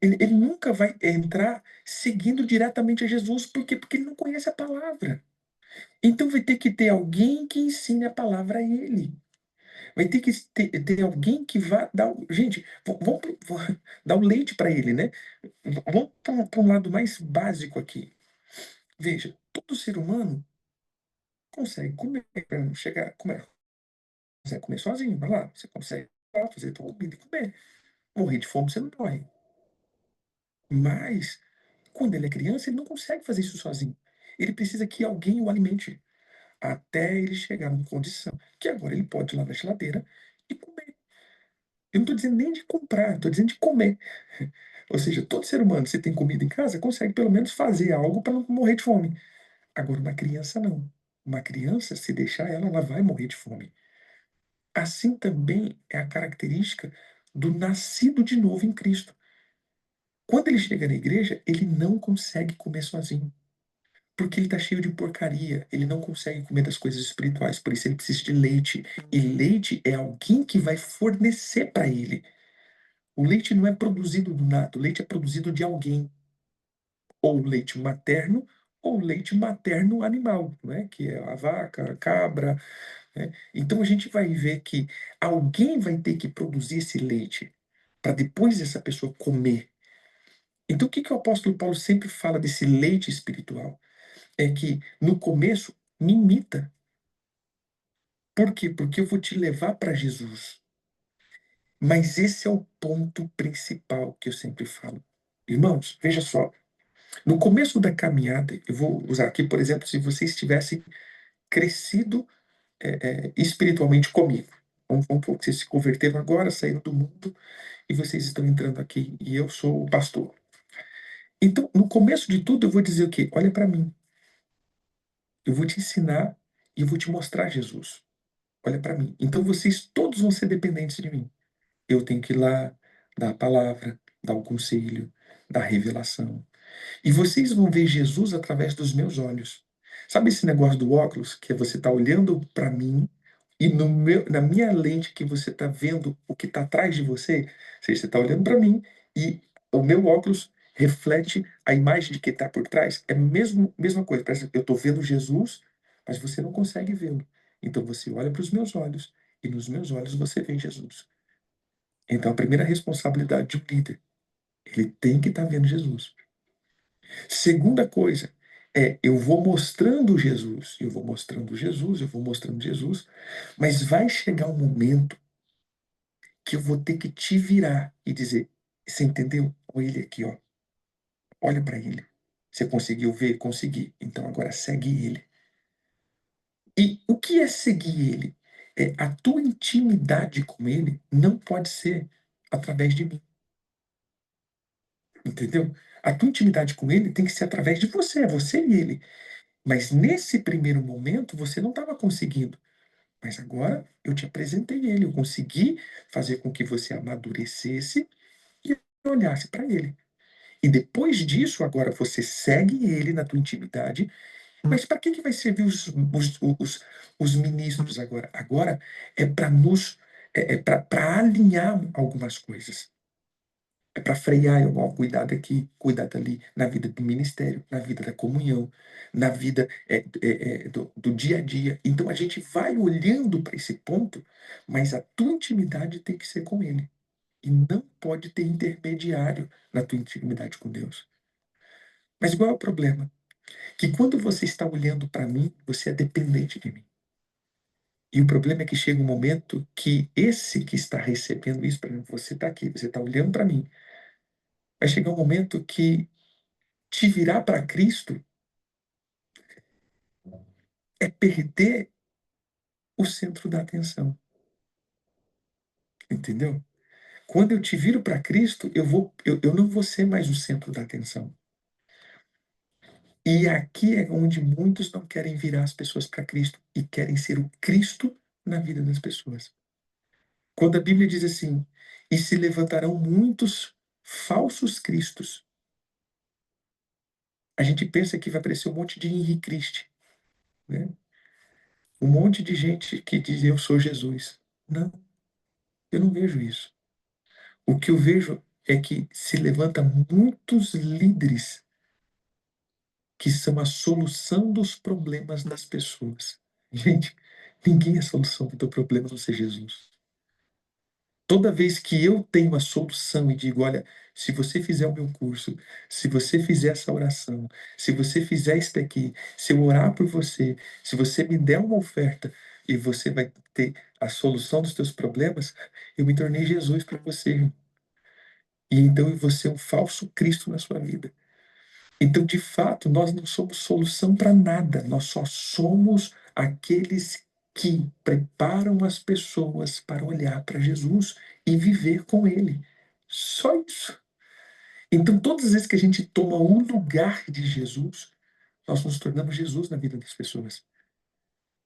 ele nunca vai entrar seguindo diretamente a Jesus. Por quê? Porque ele não conhece a palavra. Então vai ter que ter alguém que ensine a palavra a ele. Vai ter que ter alguém que vá dar. Gente, vamos dar o leite para ele, né? Vamos para um lado mais básico aqui. Veja, todo ser humano consegue comer, chegar, comer, consegue comer sozinho, vai lá, você consegue fazer tua comida e comer. Morrer de fome, você não morre. Mas, quando ele é criança, ele não consegue fazer isso sozinho. Ele precisa que alguém o alimente, até ele chegar numa condição que agora ele pode ir lá na geladeira e comer. Eu não estou dizendo nem de comprar, estou dizendo de comer. Ou seja, todo ser humano, se tem comida em casa, consegue pelo menos fazer algo para não morrer de fome. Agora, uma criança não. Uma criança, se deixar ela, ela vai morrer de fome. Assim também é a característica do nascido de novo em Cristo. Quando ele chega na igreja, ele não consegue comer sozinho. Porque ele está cheio de porcaria, ele não consegue comer das coisas espirituais, por isso ele precisa de leite. E leite é alguém que vai fornecer para ele. O leite não é produzido do nada, o leite é produzido de alguém. Ou leite materno, ou leite materno animal, né? Que é a vaca, a cabra. Né? Então a gente vai ver que alguém vai ter que produzir esse leite para depois essa pessoa comer. Então o que, que o apóstolo Paulo sempre fala desse leite espiritual? É que no começo me imita. Por quê? Porque eu vou te levar para Jesus. Mas esse é o ponto principal que eu sempre falo. Irmãos, veja só. No começo da caminhada, eu vou usar aqui, por exemplo, se vocês tivessem crescido espiritualmente comigo. Vamos supor que vocês se converteram agora, saíram do mundo e vocês estão entrando aqui e eu sou o pastor. Então, no começo de tudo, eu vou dizer o quê? Olha para mim. Eu vou te ensinar e eu vou te mostrar Jesus. Olha para mim. Então, vocês todos vão ser dependentes de mim. Eu tenho que ir lá, dar a palavra, dar o conselho, dar a revelação. E vocês vão ver Jesus através dos meus olhos. Sabe esse negócio do óculos, que é você tá olhando para mim e na minha lente que você tá vendo o que está atrás de você? Ou seja, você está olhando para mim e o meu óculos reflete a imagem de que está por trás. É a mesma coisa. Parece que eu estou vendo Jesus, mas você não consegue vê-lo. Então você olha para os meus olhos e nos meus olhos você vê Jesus. Então a primeira responsabilidade de um líder, ele tem que estar vendo Jesus. Segunda coisa eu vou mostrando Jesus, eu vou mostrando Jesus, eu vou mostrando Jesus, mas vai chegar um momento que eu vou ter que te virar e dizer: você entendeu? Olha ele aqui, ó. Olha para ele. Você conseguiu ver? Consegui. Então agora segue ele. E o que é seguir ele? A tua intimidade com ele não pode ser através de mim, entendeu? A tua intimidade com ele tem que ser através de você e ele. Mas nesse primeiro momento você não estava conseguindo. Mas agora eu te apresentei ele, eu consegui fazer com que você amadurecesse e olhasse para ele. E depois disso, agora você segue ele na tua intimidade. Mas para que vai servir os ministros agora? Agora é para nos para alinhar algumas coisas. É para frear, ó, cuidado aqui, cuidado ali, na vida do ministério, na vida da comunhão, na vida do dia a dia. Então a gente vai olhando para esse ponto, mas a tua intimidade tem que ser com ele. E não pode ter intermediário na tua intimidade com Deus. Mas qual é o problema? Que quando você está olhando para mim, você é dependente de mim. E o problema é que chega um momento que esse que está recebendo isso, por exemplo, você está aqui, você está olhando para mim, vai chegar um momento que te virar para Cristo é perder o centro da atenção, entendeu? Quando eu te viro para Cristo, eu não vou ser mais o centro da atenção. E aqui é onde muitos não querem virar as pessoas para Cristo e querem ser o Cristo na vida das pessoas. Quando a Bíblia diz assim: e se levantarão muitos falsos cristos, a gente pensa que vai aparecer um monte de Henri Cristo, né? Um monte de gente que diz eu sou Jesus. Não, eu não vejo isso. O que eu vejo é que se levanta muitos líderes que são a solução dos problemas das pessoas. Gente, ninguém é a solução do teu problema a não ser Jesus. Toda vez que eu tenho a solução e digo, olha, se você fizer o meu curso, se você fizer essa oração, se você fizer isso daqui, se eu orar por você, se você me der uma oferta e você vai ter a solução dos teus problemas, eu me tornei Jesus para você, irmão. E então eu vou ser um falso Cristo na sua vida. Então, de fato, nós não somos solução para nada, nós só somos aqueles que preparam as pessoas para olhar para Jesus e viver com Ele. Só isso. Então, todas as vezes que a gente toma o lugar de Jesus, nós nos tornamos Jesus na vida das pessoas.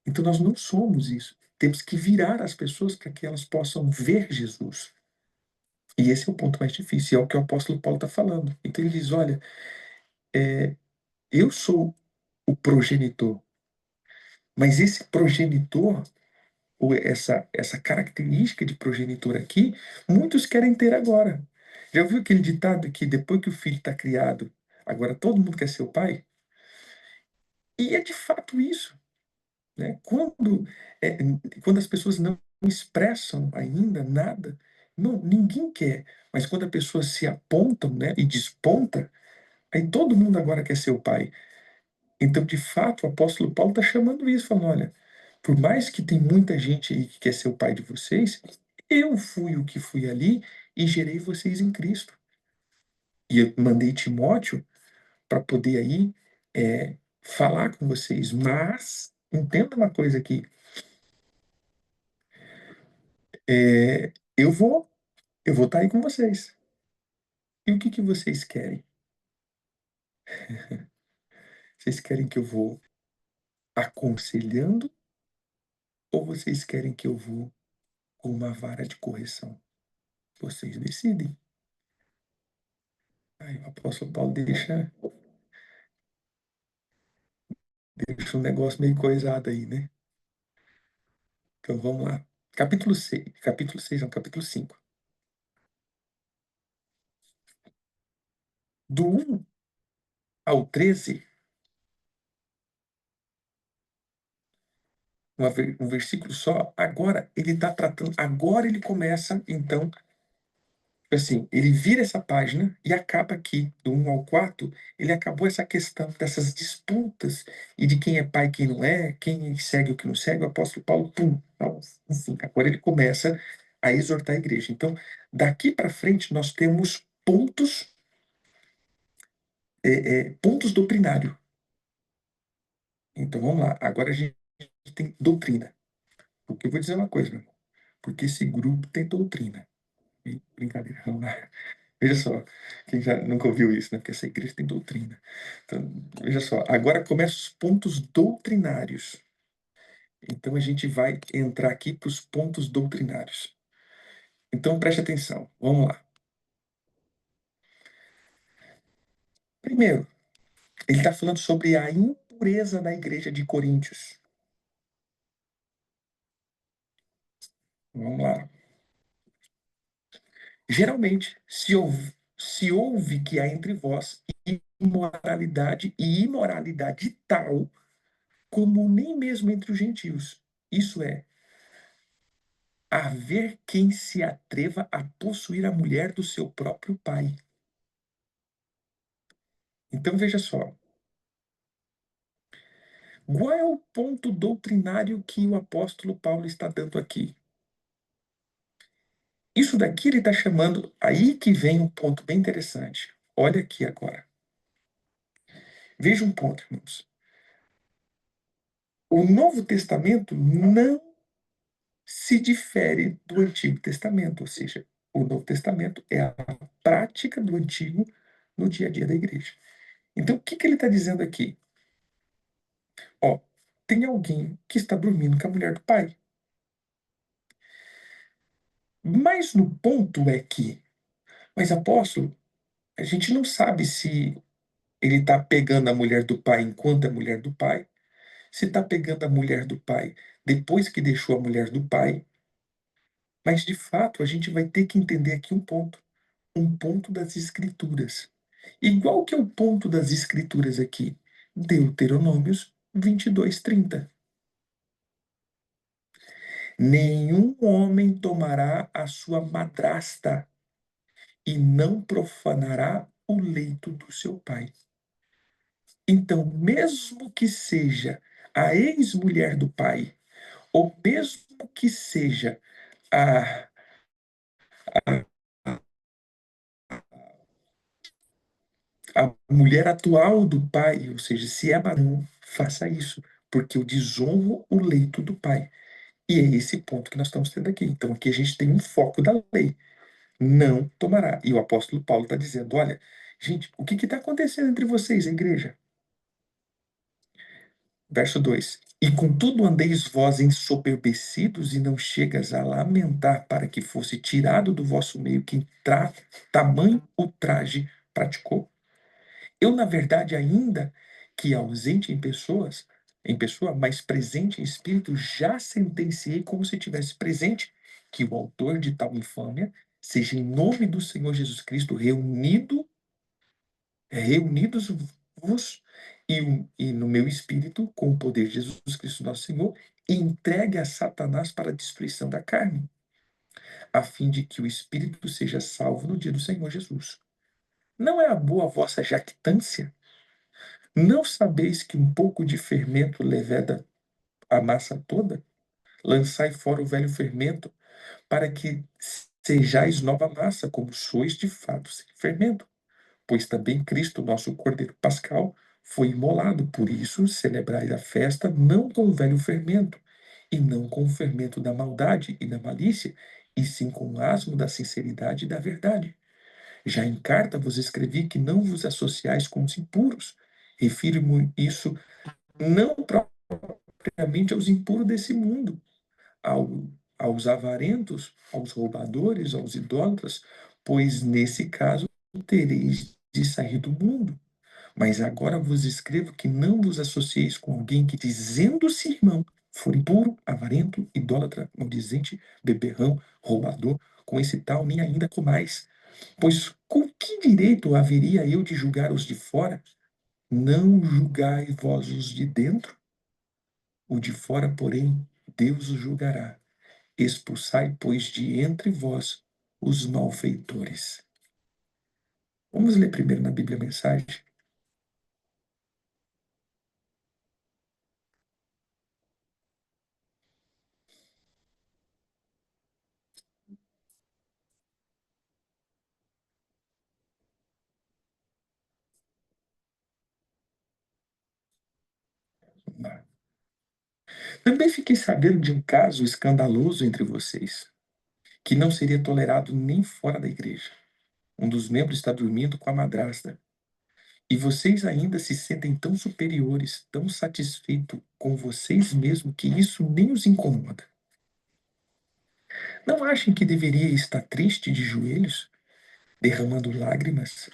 Então, nós não somos isso. Temos que virar as pessoas para que elas possam ver Jesus. E esse é o ponto mais difícil, é o que o apóstolo Paulo está falando. Então, ele diz: olha, eu sou o progenitor. Mas esse progenitor, ou essa característica de progenitor aqui, muitos querem ter agora. Já ouviu aquele ditado que depois que o filho está criado, agora todo mundo quer ser o pai? E é de fato isso, né? É, quando as pessoas não expressam ainda nada, não, ninguém quer. Mas quando as pessoas se apontam, né, e desponta, aí todo mundo agora quer ser o pai. Então, de fato, o apóstolo Paulo está chamando isso, falando: olha, por mais que tem muita gente aí que quer ser o pai de vocês, eu fui o que fui ali e gerei vocês em Cristo. E eu mandei Timóteo para poder aí falar com vocês. Mas entenda uma coisa aqui, eu vou estar aí com vocês. E o que que vocês querem? Vocês querem que eu vou aconselhando ou vocês querem que eu vou com uma vara de correção? Vocês decidem. Aí o apóstolo Paulo deixa um negócio meio coisado aí, né? Então vamos lá. Capítulo 6 não, capítulo 5. Do 1 ao 13, um versículo só, agora ele está tratando, agora ele começa, então, assim, ele vira essa página e acaba aqui, do 1 ao 4, ele acabou essa questão dessas disputas e de quem é pai e quem não é, quem segue o que não segue, o apóstolo Paulo, pum, então, enfim, agora ele começa a exortar a igreja. Então, daqui para frente, nós temos pontos doutrinários. Então, vamos lá, agora a gente tem doutrina. Porque eu vou dizer uma coisa, meu irmão, porque esse grupo tem doutrina. E, brincadeira, vamos lá. Veja só, quem já nunca ouviu isso, né? Porque essa igreja tem doutrina. Então, veja só, agora começam os pontos doutrinários. Então a gente vai entrar aqui para os pontos doutrinários. Então preste atenção, vamos lá. Primeiro, ele está falando sobre a impureza da igreja de Coríntios. Vamos lá. Geralmente, se ouve que há entre vós imoralidade e imoralidade tal como nem mesmo entre os gentios. Isso é, haver quem se atreva a possuir a mulher do seu próprio pai. Então veja só, qual é o ponto doutrinário que o apóstolo Paulo está dando aqui? Isso daqui ele está chamando, aí que vem um ponto bem interessante. Olha aqui agora. Veja um ponto, irmãos. O Novo Testamento não se difere do Antigo Testamento, ou seja, o Novo Testamento é a prática do Antigo no dia a dia da igreja. Então, o que que ele está dizendo aqui? Ó, tem alguém que está dormindo com a mulher do pai. Mas no ponto é que, mas apóstolo, a gente não sabe se ele está pegando a mulher do pai enquanto é mulher do pai, se está pegando a mulher do pai depois que deixou a mulher do pai, mas de fato a gente vai ter que entender aqui um ponto das escrituras. Igual que é o ponto das escrituras aqui, Deuteronômios 22:30. Nenhum homem tomará a sua madrasta e não profanará o leito do seu pai. Então, mesmo que seja a ex-mulher do pai, ou mesmo que seja a, a mulher atual do pai, ou seja, se é barão, faça isso, porque eu desonro o leito do pai. E é esse ponto que nós estamos tendo aqui. Então, aqui a gente tem um foco da lei. Não tomará. E o apóstolo Paulo está dizendo: olha, gente, o que está acontecendo entre vocês, a igreja? Verso 2: E contudo andeis vós ensoberbecidos e não chegas a lamentar para que fosse tirado do vosso meio quem tamanho ultraje praticou. Eu, na verdade, ainda que ausente em pessoa, mas presente em espírito, já sentenciei como se tivesse presente que o autor de tal infâmia seja em nome do Senhor Jesus Cristo reunidos-vos e no meu espírito, com o poder de Jesus Cristo nosso Senhor, entregue a Satanás para a destruição da carne, a fim de que o espírito seja salvo no dia do Senhor Jesus. Não é a boa vossa jactância? Não sabeis que um pouco de fermento leveda a massa toda? Lançai fora o velho fermento, para que sejais nova massa, como sois de fato sem fermento. pois também Cristo, nosso Cordeiro Pascal, foi imolado. Por isso, celebrai a festa não com o velho fermento, e não com o fermento da maldade e da malícia, e sim com o asmo da sinceridade e da verdade. Já em carta vos escrevi que não vos associais com os impuros. Refiro-me isso não propriamente aos impuros desse mundo, ao, aos avarentos, aos roubadores, aos idólatras, pois nesse caso tereis de sair do mundo. Mas agora vos escrevo que não vos associeis com alguém que, dizendo-se irmão, for impuro, avarento, idólatra, maldizente, beberrão, roubador, com esse tal nem ainda comais. Pois com que direito haveria eu de julgar os de fora? Não julgai vós os de dentro? O de fora, porém, Deus os julgará. Expulsai, pois, de entre vós os malfeitores. Vamos ler primeiro na Bíblia a Mensagem? Vamos lá. Também fiquei sabendo de um caso escandaloso entre vocês, que não seria tolerado nem fora da igreja. Um dos membros está dormindo com a madrasta, e vocês ainda se sentem tão superiores, tão satisfeitos com vocês mesmos, que isso nem os incomoda. Não achem que deveria estar triste de joelhos, derramando lágrimas?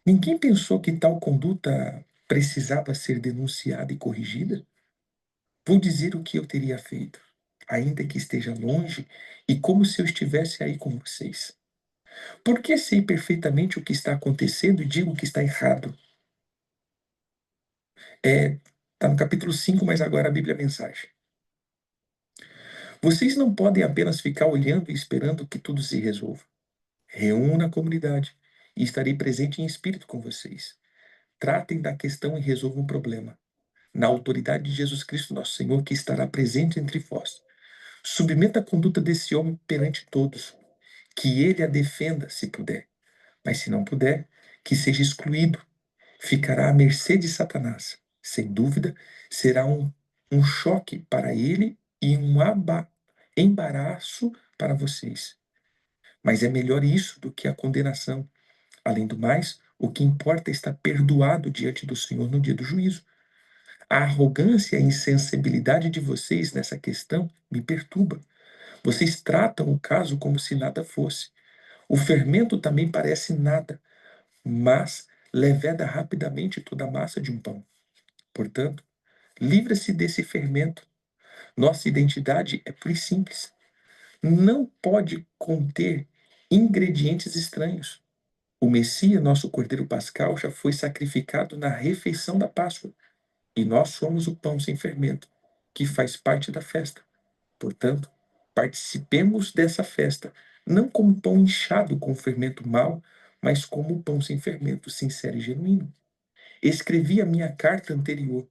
Ninguém pensou que tal conduta precisava ser denunciada e corrigida? Vou dizer o que eu teria feito, ainda que esteja longe e como se eu estivesse aí com vocês. Porque sei perfeitamente o que está acontecendo e digo que está errado. Está no capítulo 5, mas agora a Bíblia Mensagem. Vocês não podem apenas ficar olhando e esperando que tudo se resolva. Reúna a comunidade e estarei presente em espírito com vocês. Tratem da questão e resolvam o problema, na autoridade de Jesus Cristo, nosso Senhor, que estará presente entre vós. Submeta a conduta desse homem perante todos, que ele a defenda, se puder. Mas se não puder, que seja excluído. Ficará à mercê de Satanás. Sem dúvida, será um choque para ele e um embaraço para vocês. Mas é melhor isso do que a condenação. Além do mais, o que importa é estar perdoado diante do Senhor no dia do juízo. A arrogância e a insensibilidade de vocês nessa questão me perturba. Vocês tratam o caso como se nada fosse. O fermento também parece nada, mas leveda rapidamente toda a massa de um pão. Portanto, livra-se desse fermento. Nossa identidade é pura e simples. Não pode conter ingredientes estranhos. O Messias, nosso Cordeiro Pascal, já foi sacrificado na refeição da Páscoa. E nós somos o pão sem fermento, que faz parte da festa. Portanto, participemos dessa festa, não como pão inchado com fermento mau, mas como pão sem fermento, sincero e genuíno. Escrevi a minha carta anterior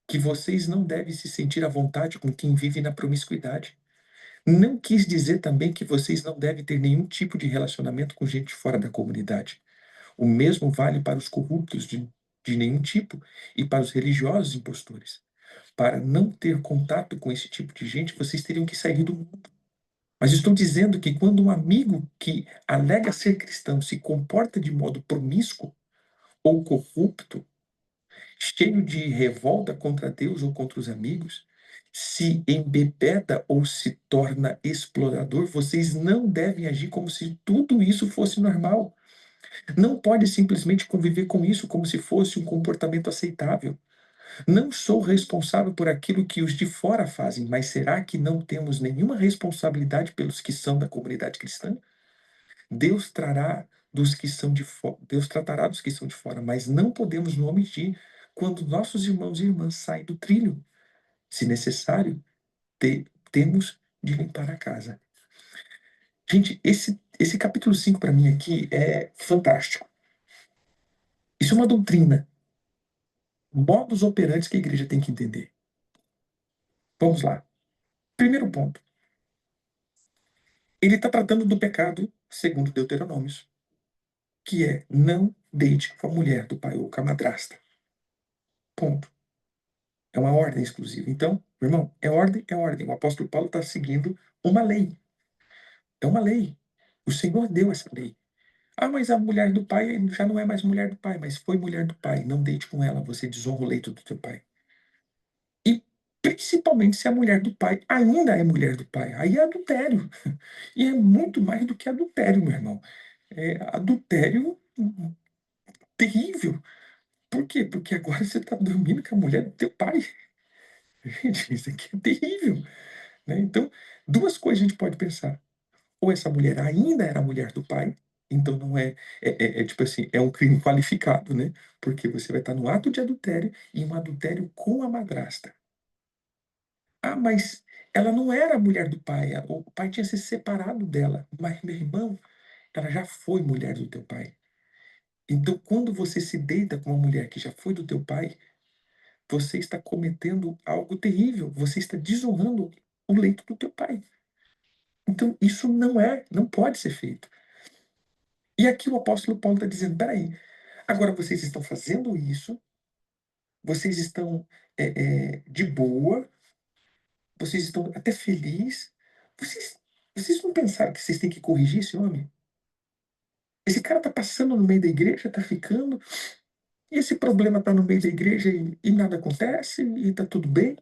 que vocês não devem se sentir à vontade com quem vive na promiscuidade. Não quis dizer também que vocês não devem ter nenhum tipo de relacionamento com gente fora da comunidade. O mesmo vale para os corruptos de nenhum tipo e para os religiosos impostores. Para não ter contato com esse tipo de gente, vocês teriam que sair do mundo. Mas estou dizendo que quando um amigo que alega ser cristão se comporta de modo promíscuo ou corrupto, cheio de revolta contra Deus ou contra os amigos, se embebeda ou se torna explorador, vocês não devem agir como se tudo isso fosse normal. Não pode simplesmente conviver com isso como se fosse um comportamento aceitável. Não sou responsável por aquilo que os de fora fazem, mas será que não temos nenhuma responsabilidade pelos que são da comunidade cristã? Deus trará dos que são de fora, Deus tratará dos que são de fora, mas não podemos nos omitir quando nossos irmãos e irmãs saem do trilho. Se necessário, temos de limpar a casa. Gente, esse capítulo 5 para mim aqui é fantástico. Isso é uma doutrina, modus operantes que a igreja tem que entender. Vamos lá. Primeiro ponto. Ele está tratando do pecado segundo Deuteronômios, que é não deite com a mulher do pai ou com a madrasta. Ponto. É uma ordem exclusiva. Então, meu irmão, é ordem, é ordem. O apóstolo Paulo está seguindo uma lei. É uma lei. O Senhor deu essa lei. Ah, mas a mulher do pai já não é mais mulher do pai, mas foi mulher do pai. Não deite com ela, você desonra o leito do teu pai. E principalmente se a mulher do pai ainda é mulher do pai. Aí é adultério. E é muito mais do que adultério, meu irmão. É adultério terrível. Por quê? Porque agora você está dormindo com a mulher do teu pai. Gente, isso aqui é terrível, né? Então, duas coisas a gente pode pensar. Ou essa mulher ainda era mulher do pai, então não é tipo assim, é um crime qualificado, né? Porque você vai estar no ato de adultério e um adultério com a madrasta. Ah, mas ela não era a mulher do pai, o pai tinha se separado dela. Mas, meu irmão, ela já foi mulher do teu pai. Então, quando você se deita com uma mulher que já foi do teu pai, você está cometendo algo terrível. Você está desonrando o leito do teu pai. Então, isso não pode ser feito. E aqui o apóstolo Paulo está dizendo: peraí, agora vocês estão fazendo isso, vocês estão de boa, vocês estão até felizes. Vocês, vocês não pensaram que vocês têm que corrigir esse homem? Esse cara está passando no meio da igreja, está ficando, e esse problema está no meio da igreja e nada acontece, e está tudo bem,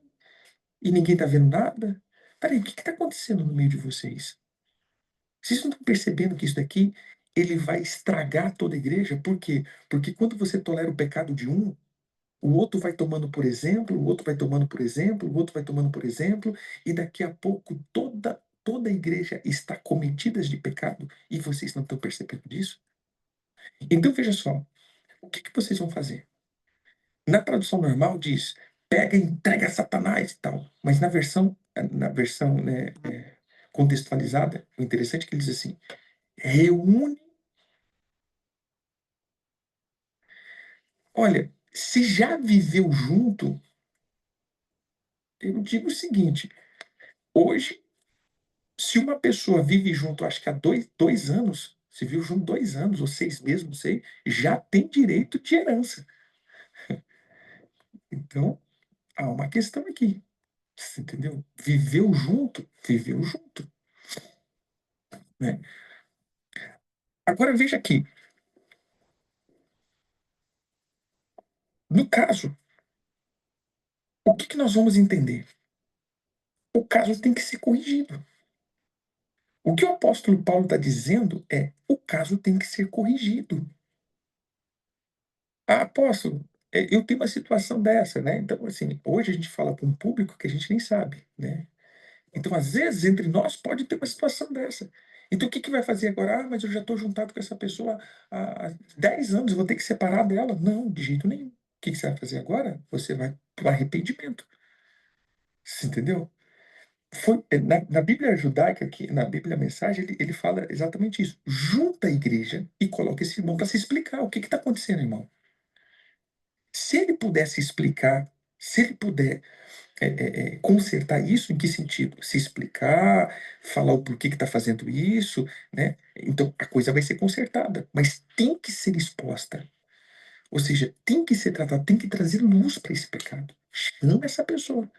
e ninguém está vendo nada. Peraí, o que está acontecendo no meio de vocês? Vocês não estão percebendo que isso daqui ele vai estragar toda a igreja? Por quê? Porque quando você tolera o pecado de um, o outro vai tomando por exemplo, o outro vai tomando por exemplo, o outro vai tomando por exemplo, e daqui a pouco toda a igreja está cometida de pecado e vocês não estão percebendo disso? Então veja só, o que vocês vão fazer? Na tradução normal diz, pega e entrega a Satanás e tal, mas na versão né, contextualizada, o interessante é que ele diz assim, reúne. Olha, se já viveu junto, eu digo o seguinte: hoje, se uma pessoa vive junto, acho que há dois anos, se viu junto 2 anos ou 6 meses, não sei, já tem direito de herança. Então, há uma questão aqui. Você entendeu? Viveu junto, né? Agora veja aqui, no caso, o que nós vamos entender? O caso tem que ser corrigido. O que o apóstolo Paulo está dizendo é: o caso tem que ser corrigido. Ah, apóstolo, eu tenho uma situação dessa, né? Então, assim, hoje a gente fala para um público que a gente nem sabe, né? Então, às vezes, entre nós pode ter uma situação dessa. Então, o que vai fazer agora? Ah, mas eu já estou juntado com essa pessoa há 10 anos, eu vou ter que separar dela. Não, de jeito nenhum. O você vai fazer agora? Você vai para o arrependimento. Você entendeu? Na Bíblia judaica, aqui, na Bíblia Mensagem, ele fala exatamente isso. Junta a igreja e coloca esse irmão para se explicar. O que está acontecendo, irmão? Se ele pudesse explicar, se ele puder consertar isso, em que sentido? Se explicar, falar o porquê que está fazendo isso, né? Então a coisa vai ser consertada, mas tem que ser exposta. Ou seja, tem que ser tratado, tem que trazer luz para esse pecado. Chama essa pessoa.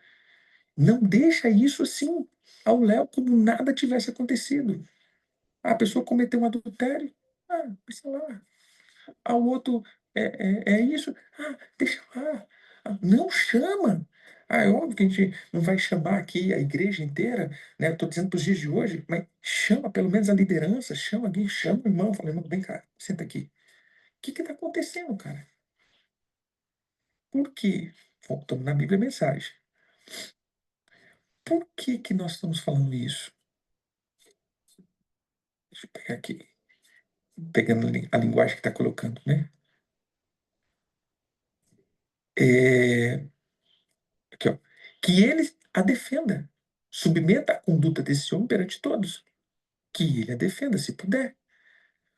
Não deixa isso assim, ao léu, como nada tivesse acontecido. A pessoa cometeu um adultério. Ah, sei lá, ao outro é isso. Ah, deixa lá. Ah, não chama. Ah, é óbvio que a gente não vai chamar aqui a igreja inteira, né? Estou dizendo para os dias de hoje, mas chama pelo menos a liderança, chama alguém, chama o irmão, fala, irmão, vem cá, senta aqui. O que está acontecendo, cara? Por quê? Voltamos na Bíblia a mensagem. Por que que nós estamos falando isso? Deixa eu pegar aqui, pegando a linguagem que está colocando, né? É, aqui, ó. Que ele a defenda. Submeta a conduta desse homem perante todos. Que ele a defenda, se puder.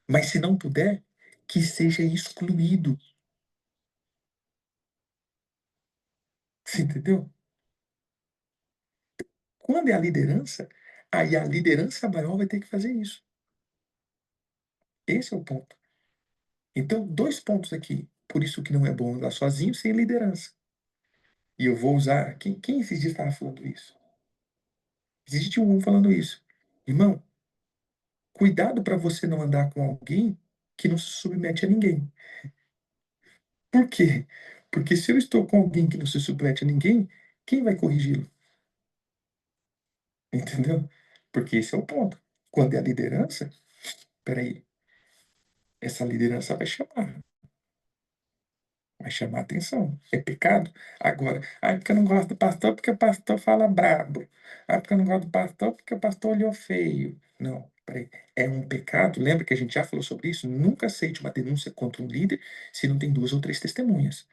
Mas se não puder, que seja excluído. Você entendeu? Quando é a liderança, aí a liderança maior vai ter que fazer isso. Esse é o ponto. Então, dois pontos aqui. Por isso que não é bom andar sozinho sem liderança. E eu vou usar. Quem esses dias estava falando isso? Existe um falando isso. Irmão, cuidado para você não andar com alguém que não se submete a ninguém. Por quê? Porque se eu estou com alguém que não se submete a ninguém, quem vai corrigi-lo? Entendeu? Porque esse é o ponto. Quando é a liderança, peraí, essa liderança vai chamar atenção. É pecado? Agora, porque eu não gosto do pastor porque o pastor fala brabo. Porque eu não gosto do pastor porque o pastor olhou feio. Não, peraí. É um pecado. Lembra que a gente já falou sobre isso? Nunca aceite uma denúncia contra um líder se não tem duas ou três testemunhas.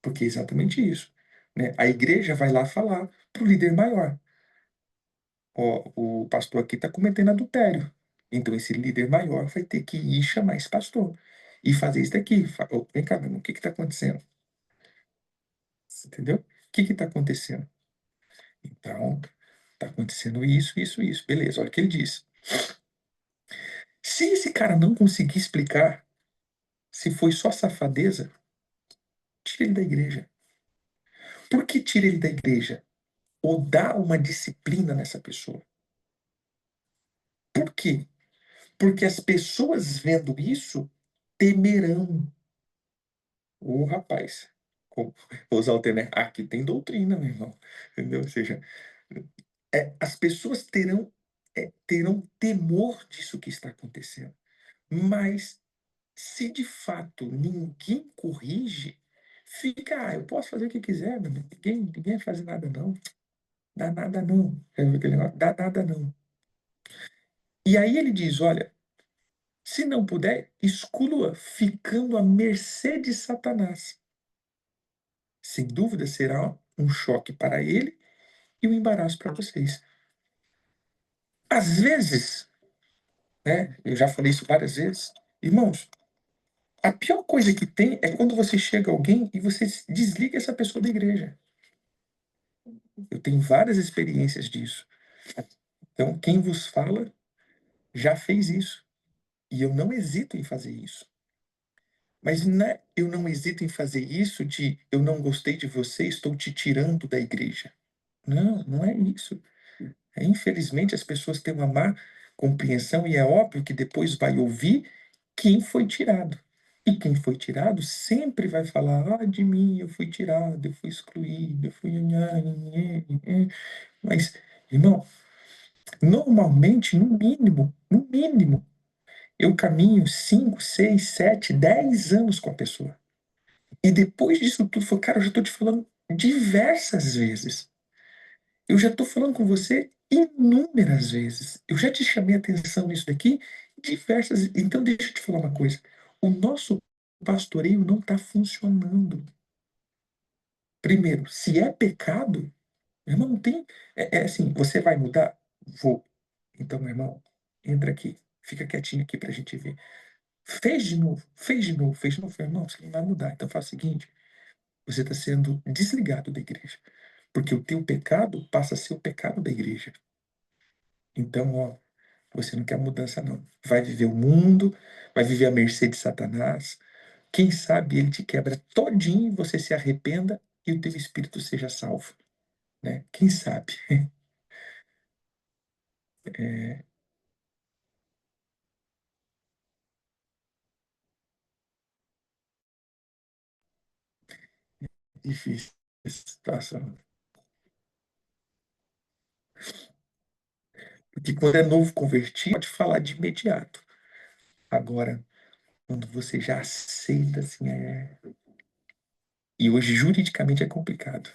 Porque é exatamente isso. Né? A igreja vai lá falar para o líder maior. Ó, o pastor aqui está cometendo adultério. Então esse líder maior vai ter que ir chamar esse pastor e fazer isso daqui. Ô, vem cá, meu irmão, o que está acontecendo? Você entendeu? O que está acontecendo? Então, está acontecendo isso, isso, isso. Beleza, olha o que ele diz. Se esse cara não conseguir explicar se foi só safadeza, tira ele da igreja. Por que tira ele da igreja? Ou dá uma disciplina nessa pessoa. Por quê? Porque as pessoas vendo isso temerão. Ô, rapaz, vou usar o termo, né? Aqui tem doutrina, meu irmão. Entendeu? Ou seja, as pessoas terão temor disso que está acontecendo. Mas, se de fato ninguém corrige, fica, eu posso fazer o que quiser, meu irmão. Ninguém vai fazer nada, não. Dá nada, não. Sabe aquele negócio? Dá nada, não. E aí ele diz: olha, se não puder, exclua, ficando à mercê de Satanás. Sem dúvida será um choque para ele e um embaraço para vocês. Às vezes, né, eu já falei isso várias vezes, irmãos, a pior coisa que tem é quando você chega a alguém e você desliga essa pessoa da igreja. Eu tenho várias experiências disso. Então, quem vos fala já fez isso. E eu não hesito em fazer isso. Mas não é, eu não hesito em fazer isso de eu não gostei de você, estou te tirando da igreja. Não, não é isso. Infelizmente, as pessoas têm uma má compreensão e é óbvio que depois vai ouvir quem foi tirado. E quem foi tirado sempre vai falar: de mim, eu fui tirado, eu fui excluído, eu fui. Mas, irmão, normalmente, no mínimo, eu caminho 5, 6, 7, 10 anos com a pessoa. E depois disso tudo, cara, eu já estou te falando diversas vezes. Eu já estou falando com você inúmeras vezes. Eu já te chamei a atenção nisso daqui diversas. Então, deixa eu te falar uma coisa. O nosso pastoreio não está funcionando. Primeiro, se é pecado, meu irmão, não tem. É assim, você vai mudar? Vou. Então, meu irmão, entra aqui. Fica quietinho aqui para a gente ver. Fez de novo, fez de novo, fez de novo. Irmão, você não vai mudar. Então, faz o seguinte: você está sendo desligado da igreja. Porque o teu pecado passa a ser o pecado da igreja. Então, ó, você não quer mudança, não. Vai viver o mundo, vai viver à mercê de Satanás. Quem sabe ele te quebra todinho, você se arrependa e o teu espírito seja salvo, né? Quem sabe? É difícil essa situação. Porque quando é novo convertido, pode falar de imediato. Agora, quando você já aceita, assim, E hoje, juridicamente, é complicado.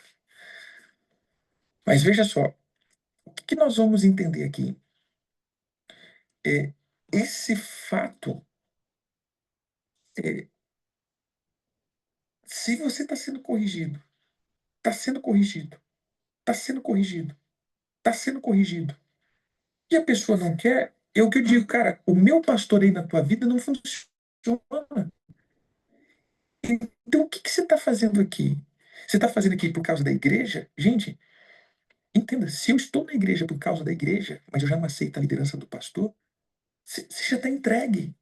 Mas veja só, o que nós vamos entender aqui? É, esse fato, é, se você está sendo corrigido, está sendo corrigido, está sendo corrigido, está sendo corrigido, e a pessoa não quer, é o que eu digo, cara, o meu pastoreio na tua vida não funciona. Então, o que você está fazendo aqui? Você está fazendo aqui por causa da igreja? Gente, entenda, se eu estou na igreja por causa da igreja, mas eu já não aceito a liderança do pastor, você já está entregue.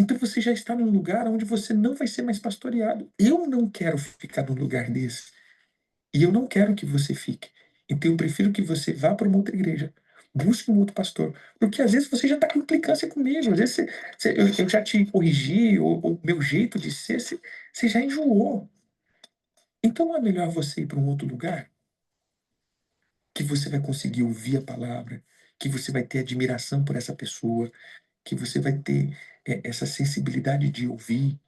Então você já está num lugar onde você não vai ser mais pastoreado. Eu não quero ficar num lugar desse. E eu não quero que você fique. Então eu prefiro que você vá para uma outra igreja, busque um outro pastor. Porque às vezes você já está com implicância comigo, às vezes eu já te corrigi, ou o meu jeito de ser, você já enjoou. Então não é melhor você ir para um outro lugar, que você vai conseguir ouvir a palavra, que você vai ter admiração por essa pessoa, que você vai ter essa sensibilidade de ouvir.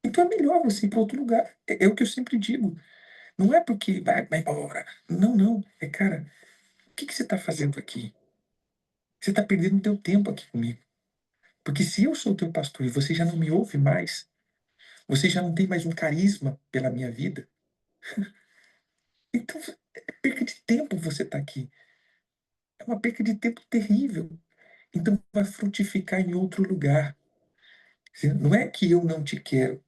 Então é melhor você ir para outro lugar. É o que eu sempre digo. Não é porque vai embora. Não, não. É, cara, o que você está fazendo aqui? Você está perdendo o teu tempo aqui comigo. Porque se eu sou o teu pastor e você já não me ouve mais, você já não tem mais um carisma pela minha vida, então é perca de tempo você estar aqui. É uma perca de tempo terrível. Então vai frutificar em outro lugar. Não é que eu não te quero,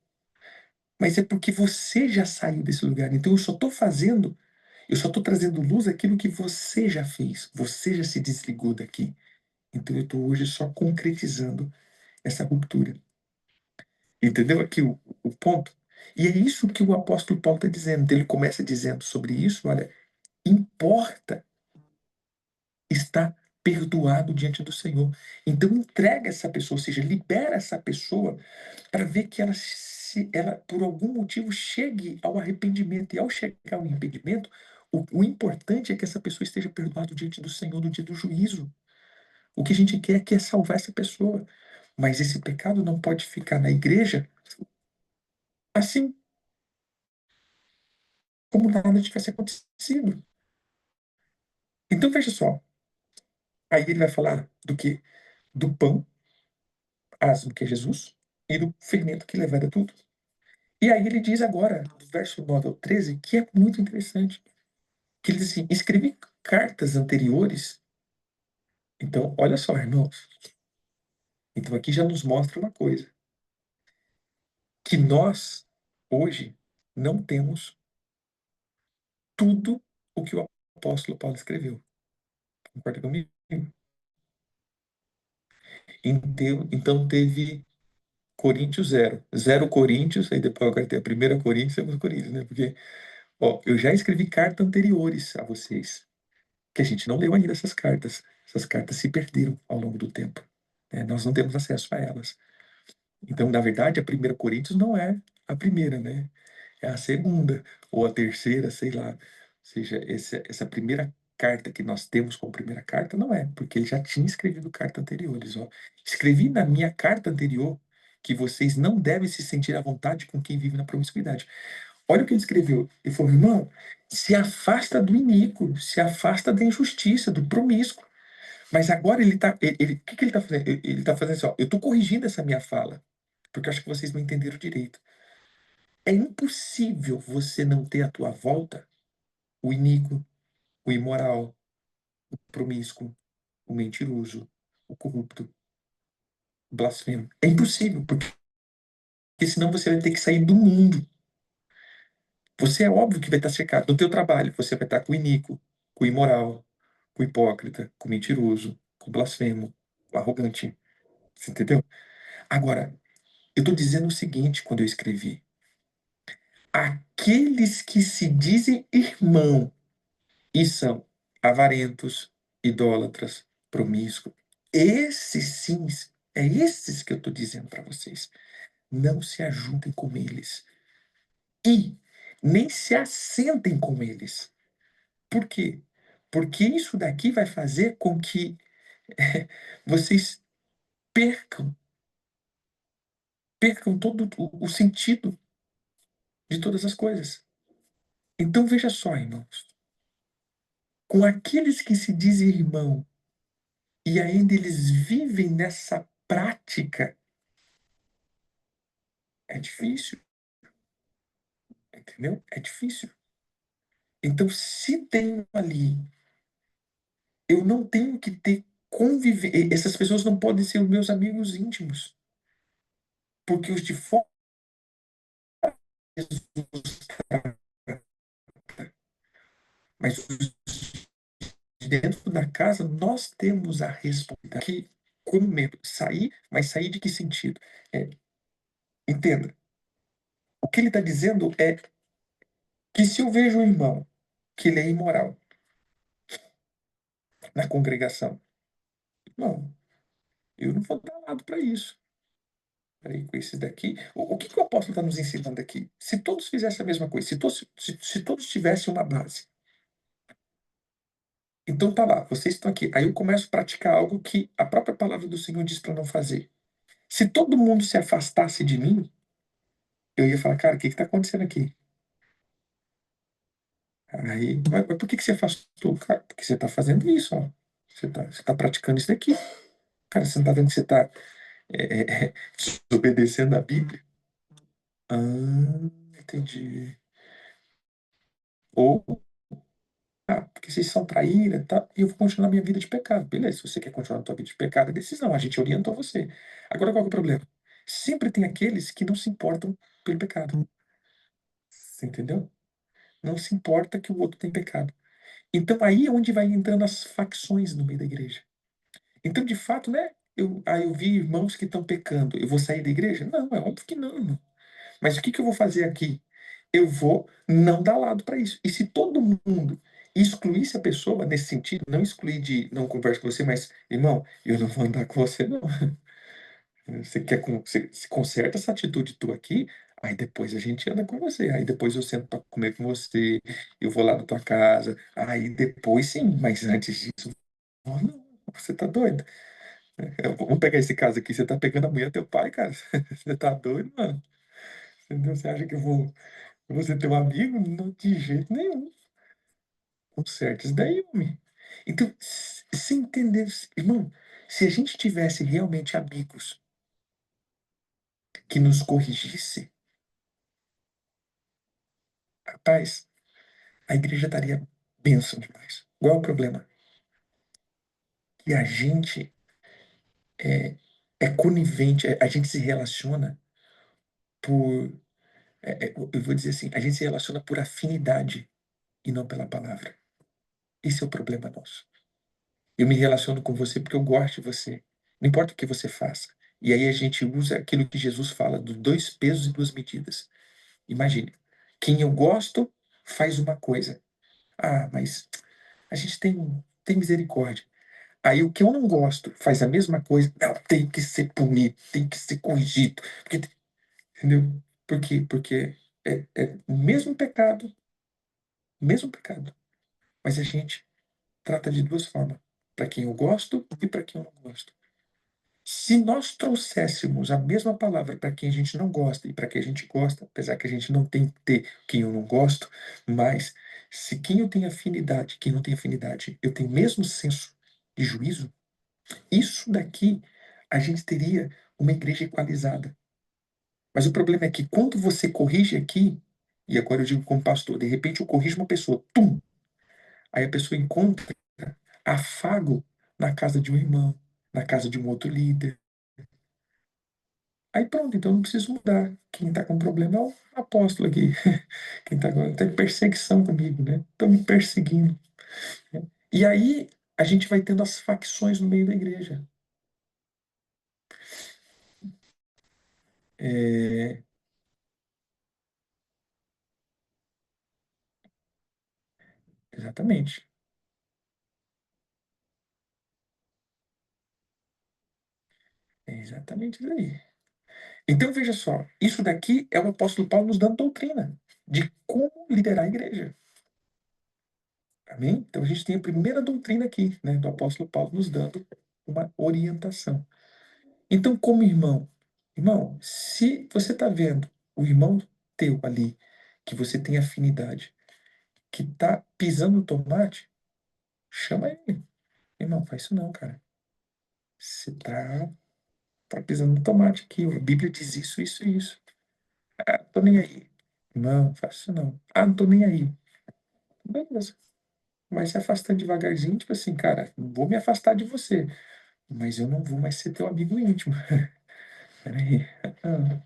mas é porque você já saiu desse lugar. Então eu só estou trazendo luz aquilo que você já fez. Você já se desligou daqui. Então eu estou hoje só concretizando essa ruptura. Entendeu aqui o ponto? E é isso que o apóstolo Paulo está dizendo. Ele começa dizendo sobre isso, olha, importa estar perdoado diante do Senhor. Então entrega essa pessoa, ou seja, libera essa pessoa para ver que ela, por algum motivo, chegue ao arrependimento. E ao chegar ao arrependimento, o importante é que essa pessoa esteja perdoada diante do Senhor no dia do juízo. O que a gente quer aqui é salvar essa pessoa. Mas esse pecado não pode ficar na igreja assim, como nada tivesse acontecido. Então, veja só. Aí ele vai falar do que? Do pão, asmo, que é Jesus, e do fermento que leveda tudo. E aí ele diz agora, do verso 9 ao 13, que é muito interessante. Que ele diz assim: escrevi cartas anteriores. Então, olha só, irmãos. Então, aqui já nos mostra uma coisa: que nós, hoje, não temos tudo o que o apóstolo Paulo escreveu. Concorda comigo? Então teve Coríntios zero. Zero Coríntios, aí depois agora tem a primeira Coríntios e a segunda Coríntios, né? Porque, ó, eu já escrevi cartas anteriores a vocês, que a gente não leu ainda essas cartas. Essas cartas se perderam ao longo do tempo, né? Nós não temos acesso a elas. Então, na verdade, a primeira Coríntios não é a primeira, né? É a segunda ou a terceira, sei lá. Ou seja, essa primeira carta que nós temos como primeira carta não é, porque ele já tinha escrevido carta anteriores. Ó. Escrevi na minha carta anterior que vocês não devem se sentir à vontade com quem vive na promiscuidade. Olha o que ele escreveu. Ele falou, irmão, se afasta do iníquo, se afasta da injustiça, do promíscuo. Mas agora o que ele está fazendo? Ele está fazendo assim, ó, eu estou corrigindo essa minha fala, porque eu acho que vocês não entenderam direito. É impossível você não ter à tua volta o iníquo, o imoral, o promíscuo, o mentiroso, o corrupto, o blasfemo. É impossível, porque senão você vai ter que sair do mundo. Você é óbvio que vai estar cercado. No teu trabalho, você vai estar com o iníquo, com o imoral, com o hipócrita, com o mentiroso, com o blasfemo, com o arrogante. Você entendeu? Agora, eu estou dizendo o seguinte quando eu escrevi. Aqueles que se dizem irmão e são avarentos, idólatras, promíscuos. Esses sim, é esses que eu estou dizendo para vocês. Não se ajuntem com eles. E nem se assentem com eles. Por quê? Porque isso daqui vai fazer com que vocês percam, percam todo o sentido de todas as coisas. Então veja só, irmãos. Com aqueles que se dizem irmão e ainda eles vivem nessa prática, é difícil, entendeu? É difícil. Então, se tem ali, eu não tenho que ter conviver. Essas pessoas não podem ser os meus amigos íntimos, porque os de fora, Jesus trata, mas os de dentro da casa, nós temos a responsabilidade. Que como membro. Sair, mas sair de que sentido? É, entenda, o que ele está dizendo é que se eu vejo um irmão que ele é imoral na congregação, não, eu não vou dar lado para isso. Peraí, com esse daqui, o que que o apóstolo está nos ensinando aqui? Se todos fizessem a mesma coisa, se todos tivessem uma base, então tá lá, vocês estão aqui. Aí eu começo a praticar algo que a própria palavra do Senhor diz para não fazer. Se todo mundo se afastasse de mim, eu ia falar, cara, o que está acontecendo aqui? Aí, mas por que que você afastou? Cara, porque você está fazendo isso, ó. Você tá praticando isso daqui. Cara, você não está vendo que você está desobedecendo a Bíblia? Ah, entendi. Ou, porque vocês são traíra, tá? E eu vou continuar minha vida de pecado. Beleza, se você quer continuar a tua vida de pecado, é decisão. A gente orientou você. Agora, qual que é o problema? Sempre tem aqueles que não se importam pelo pecado. Você entendeu? Não se importa que o outro tem pecado. Então aí é onde vai entrando as facções no meio da igreja. Então, de fato, né? Eu vi irmãos que estão pecando. Eu vou sair da igreja? Não, é óbvio que não, irmão. Mas o que que eu vou fazer aqui? Eu vou não dar lado para isso. E se todo mundo excluísse a pessoa nesse sentido, não excluir de não conversa com você, mas, irmão, eu não vou andar com você, não. Você quer você conserta essa atitude tua aqui, aí depois a gente anda com você. Aí depois eu sento para comer com você, eu vou lá na tua casa. Aí depois sim, mas antes disso, oh, não, você tá doido? Vamos pegar esse caso aqui, você tá pegando a mulher do teu pai, cara. Você tá doido, mano? Entendeu? Você acha que eu vou ser teu amigo? Não, de jeito nenhum. Conserta isso daí, homem. Então, se entender, irmão, se a gente tivesse realmente amigos que nos corrigisse, rapaz, a igreja estaria bênção demais. Qual é o problema? Que a gente é, é conivente, a gente se relaciona por, eu vou dizer assim, a gente se relaciona por afinidade e não pela palavra. Esse é o problema nosso. Eu me relaciono com você porque eu gosto de você. Não importa o que você faça. E aí a gente usa aquilo que Jesus fala, dos dois pesos e duas medidas. Imagine, quem eu gosto faz uma coisa. Ah, mas a gente tem misericórdia. Aí o que eu não gosto faz a mesma coisa. Não, tem que ser punido, tem que ser corrigido. Entendeu? Por quê? Porque é o mesmo pecado. Mas a gente trata de duas formas. Para quem eu gosto e para quem eu não gosto. Se nós trouxéssemos a mesma palavra para quem a gente não gosta e para quem a gente gosta, apesar que a gente não tem que ter quem eu não gosto, mas se quem eu tenho afinidade, quem não tem afinidade, eu tenho o mesmo senso de juízo, isso daqui a gente teria uma igreja equalizada. Mas o problema é que quando você corrige aqui, e agora eu digo como pastor, de repente eu corrijo uma pessoa, tum, aí a pessoa encontra afago na casa de um irmão, na casa de um outro líder. Aí pronto, então eu não preciso mudar. Quem está com problema é o apóstolo aqui. Quem está tá em perseguição comigo, né? Estão me perseguindo. Né? E aí a gente vai tendo as facções no meio da igreja. É, exatamente. É exatamente isso aí. Então veja só, isso daqui é o apóstolo Paulo nos dando doutrina de como liderar a igreja. Amém? Então a gente tem a primeira doutrina aqui, né, do apóstolo Paulo nos dando uma orientação. Então, como irmão, se você está vendo o irmão teu ali, que você tem afinidade, que está pisando no tomate, chama ele. Irmão, faz isso não, cara. Você tá pisando no tomate aqui. A Bíblia diz isso, isso e isso. Ah, tô nem aí. Não, faz isso não. Ah, não tô nem aí. Beleza. Mas se afastando devagarzinho, tipo assim, cara, não vou me afastar de você, mas eu não vou mais ser teu amigo íntimo. Peraí. Ah,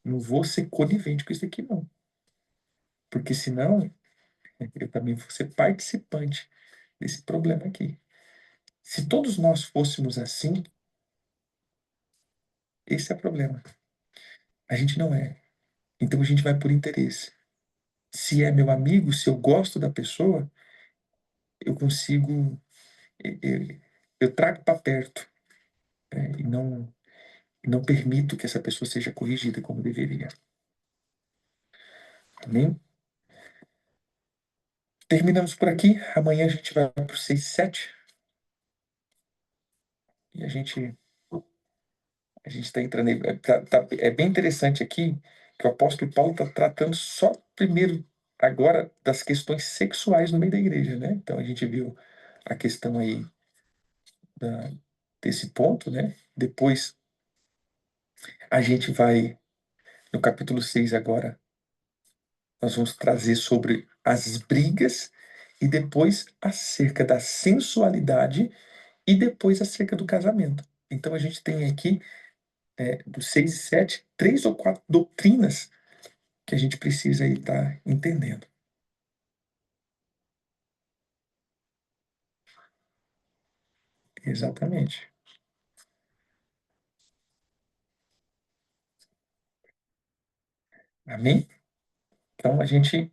não vou ser conivente com isso aqui, não. Porque senão eu também vou ser participante desse problema aqui. Se todos nós fôssemos assim, Esse é o problema. A gente não é. Então a gente vai por interesse. Se é meu amigo, se eu gosto da pessoa, eu consigo, eu trago para perto, e não permito que essa pessoa seja corrigida como deveria. Amém? Terminamos por aqui. Amanhã a gente vai para o 6 e 7 e a gente está entrando. É bem interessante aqui que o apóstolo Paulo está tratando só primeiro, agora, das questões sexuais no meio da igreja, né? Então a gente viu a questão aí da, desse ponto, né? Depois a gente vai, no capítulo 6 agora, nós vamos trazer sobre as brigas e depois acerca da sensualidade e depois acerca do casamento. Então a gente tem aqui, dos 6 e 7, 3 ou 4 doutrinas que a gente precisa aí estar entendendo. Exatamente. Amém? Então a gente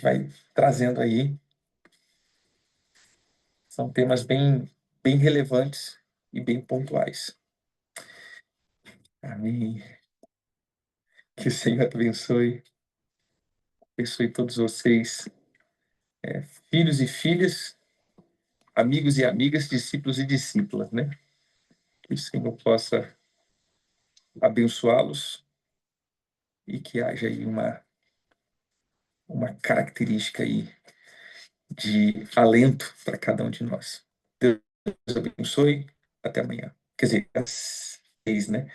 vai trazendo aí, são temas bem relevantes e bem pontuais. Amém. Que o Senhor abençoe todos vocês, filhos e filhas, amigos e amigas, discípulos e discípulas, né? Que o Senhor possa abençoá-los e que haja aí uma característica aí de alento para cada um de nós. Deus abençoe. Até amanhã. Quer dizer, às 6, né?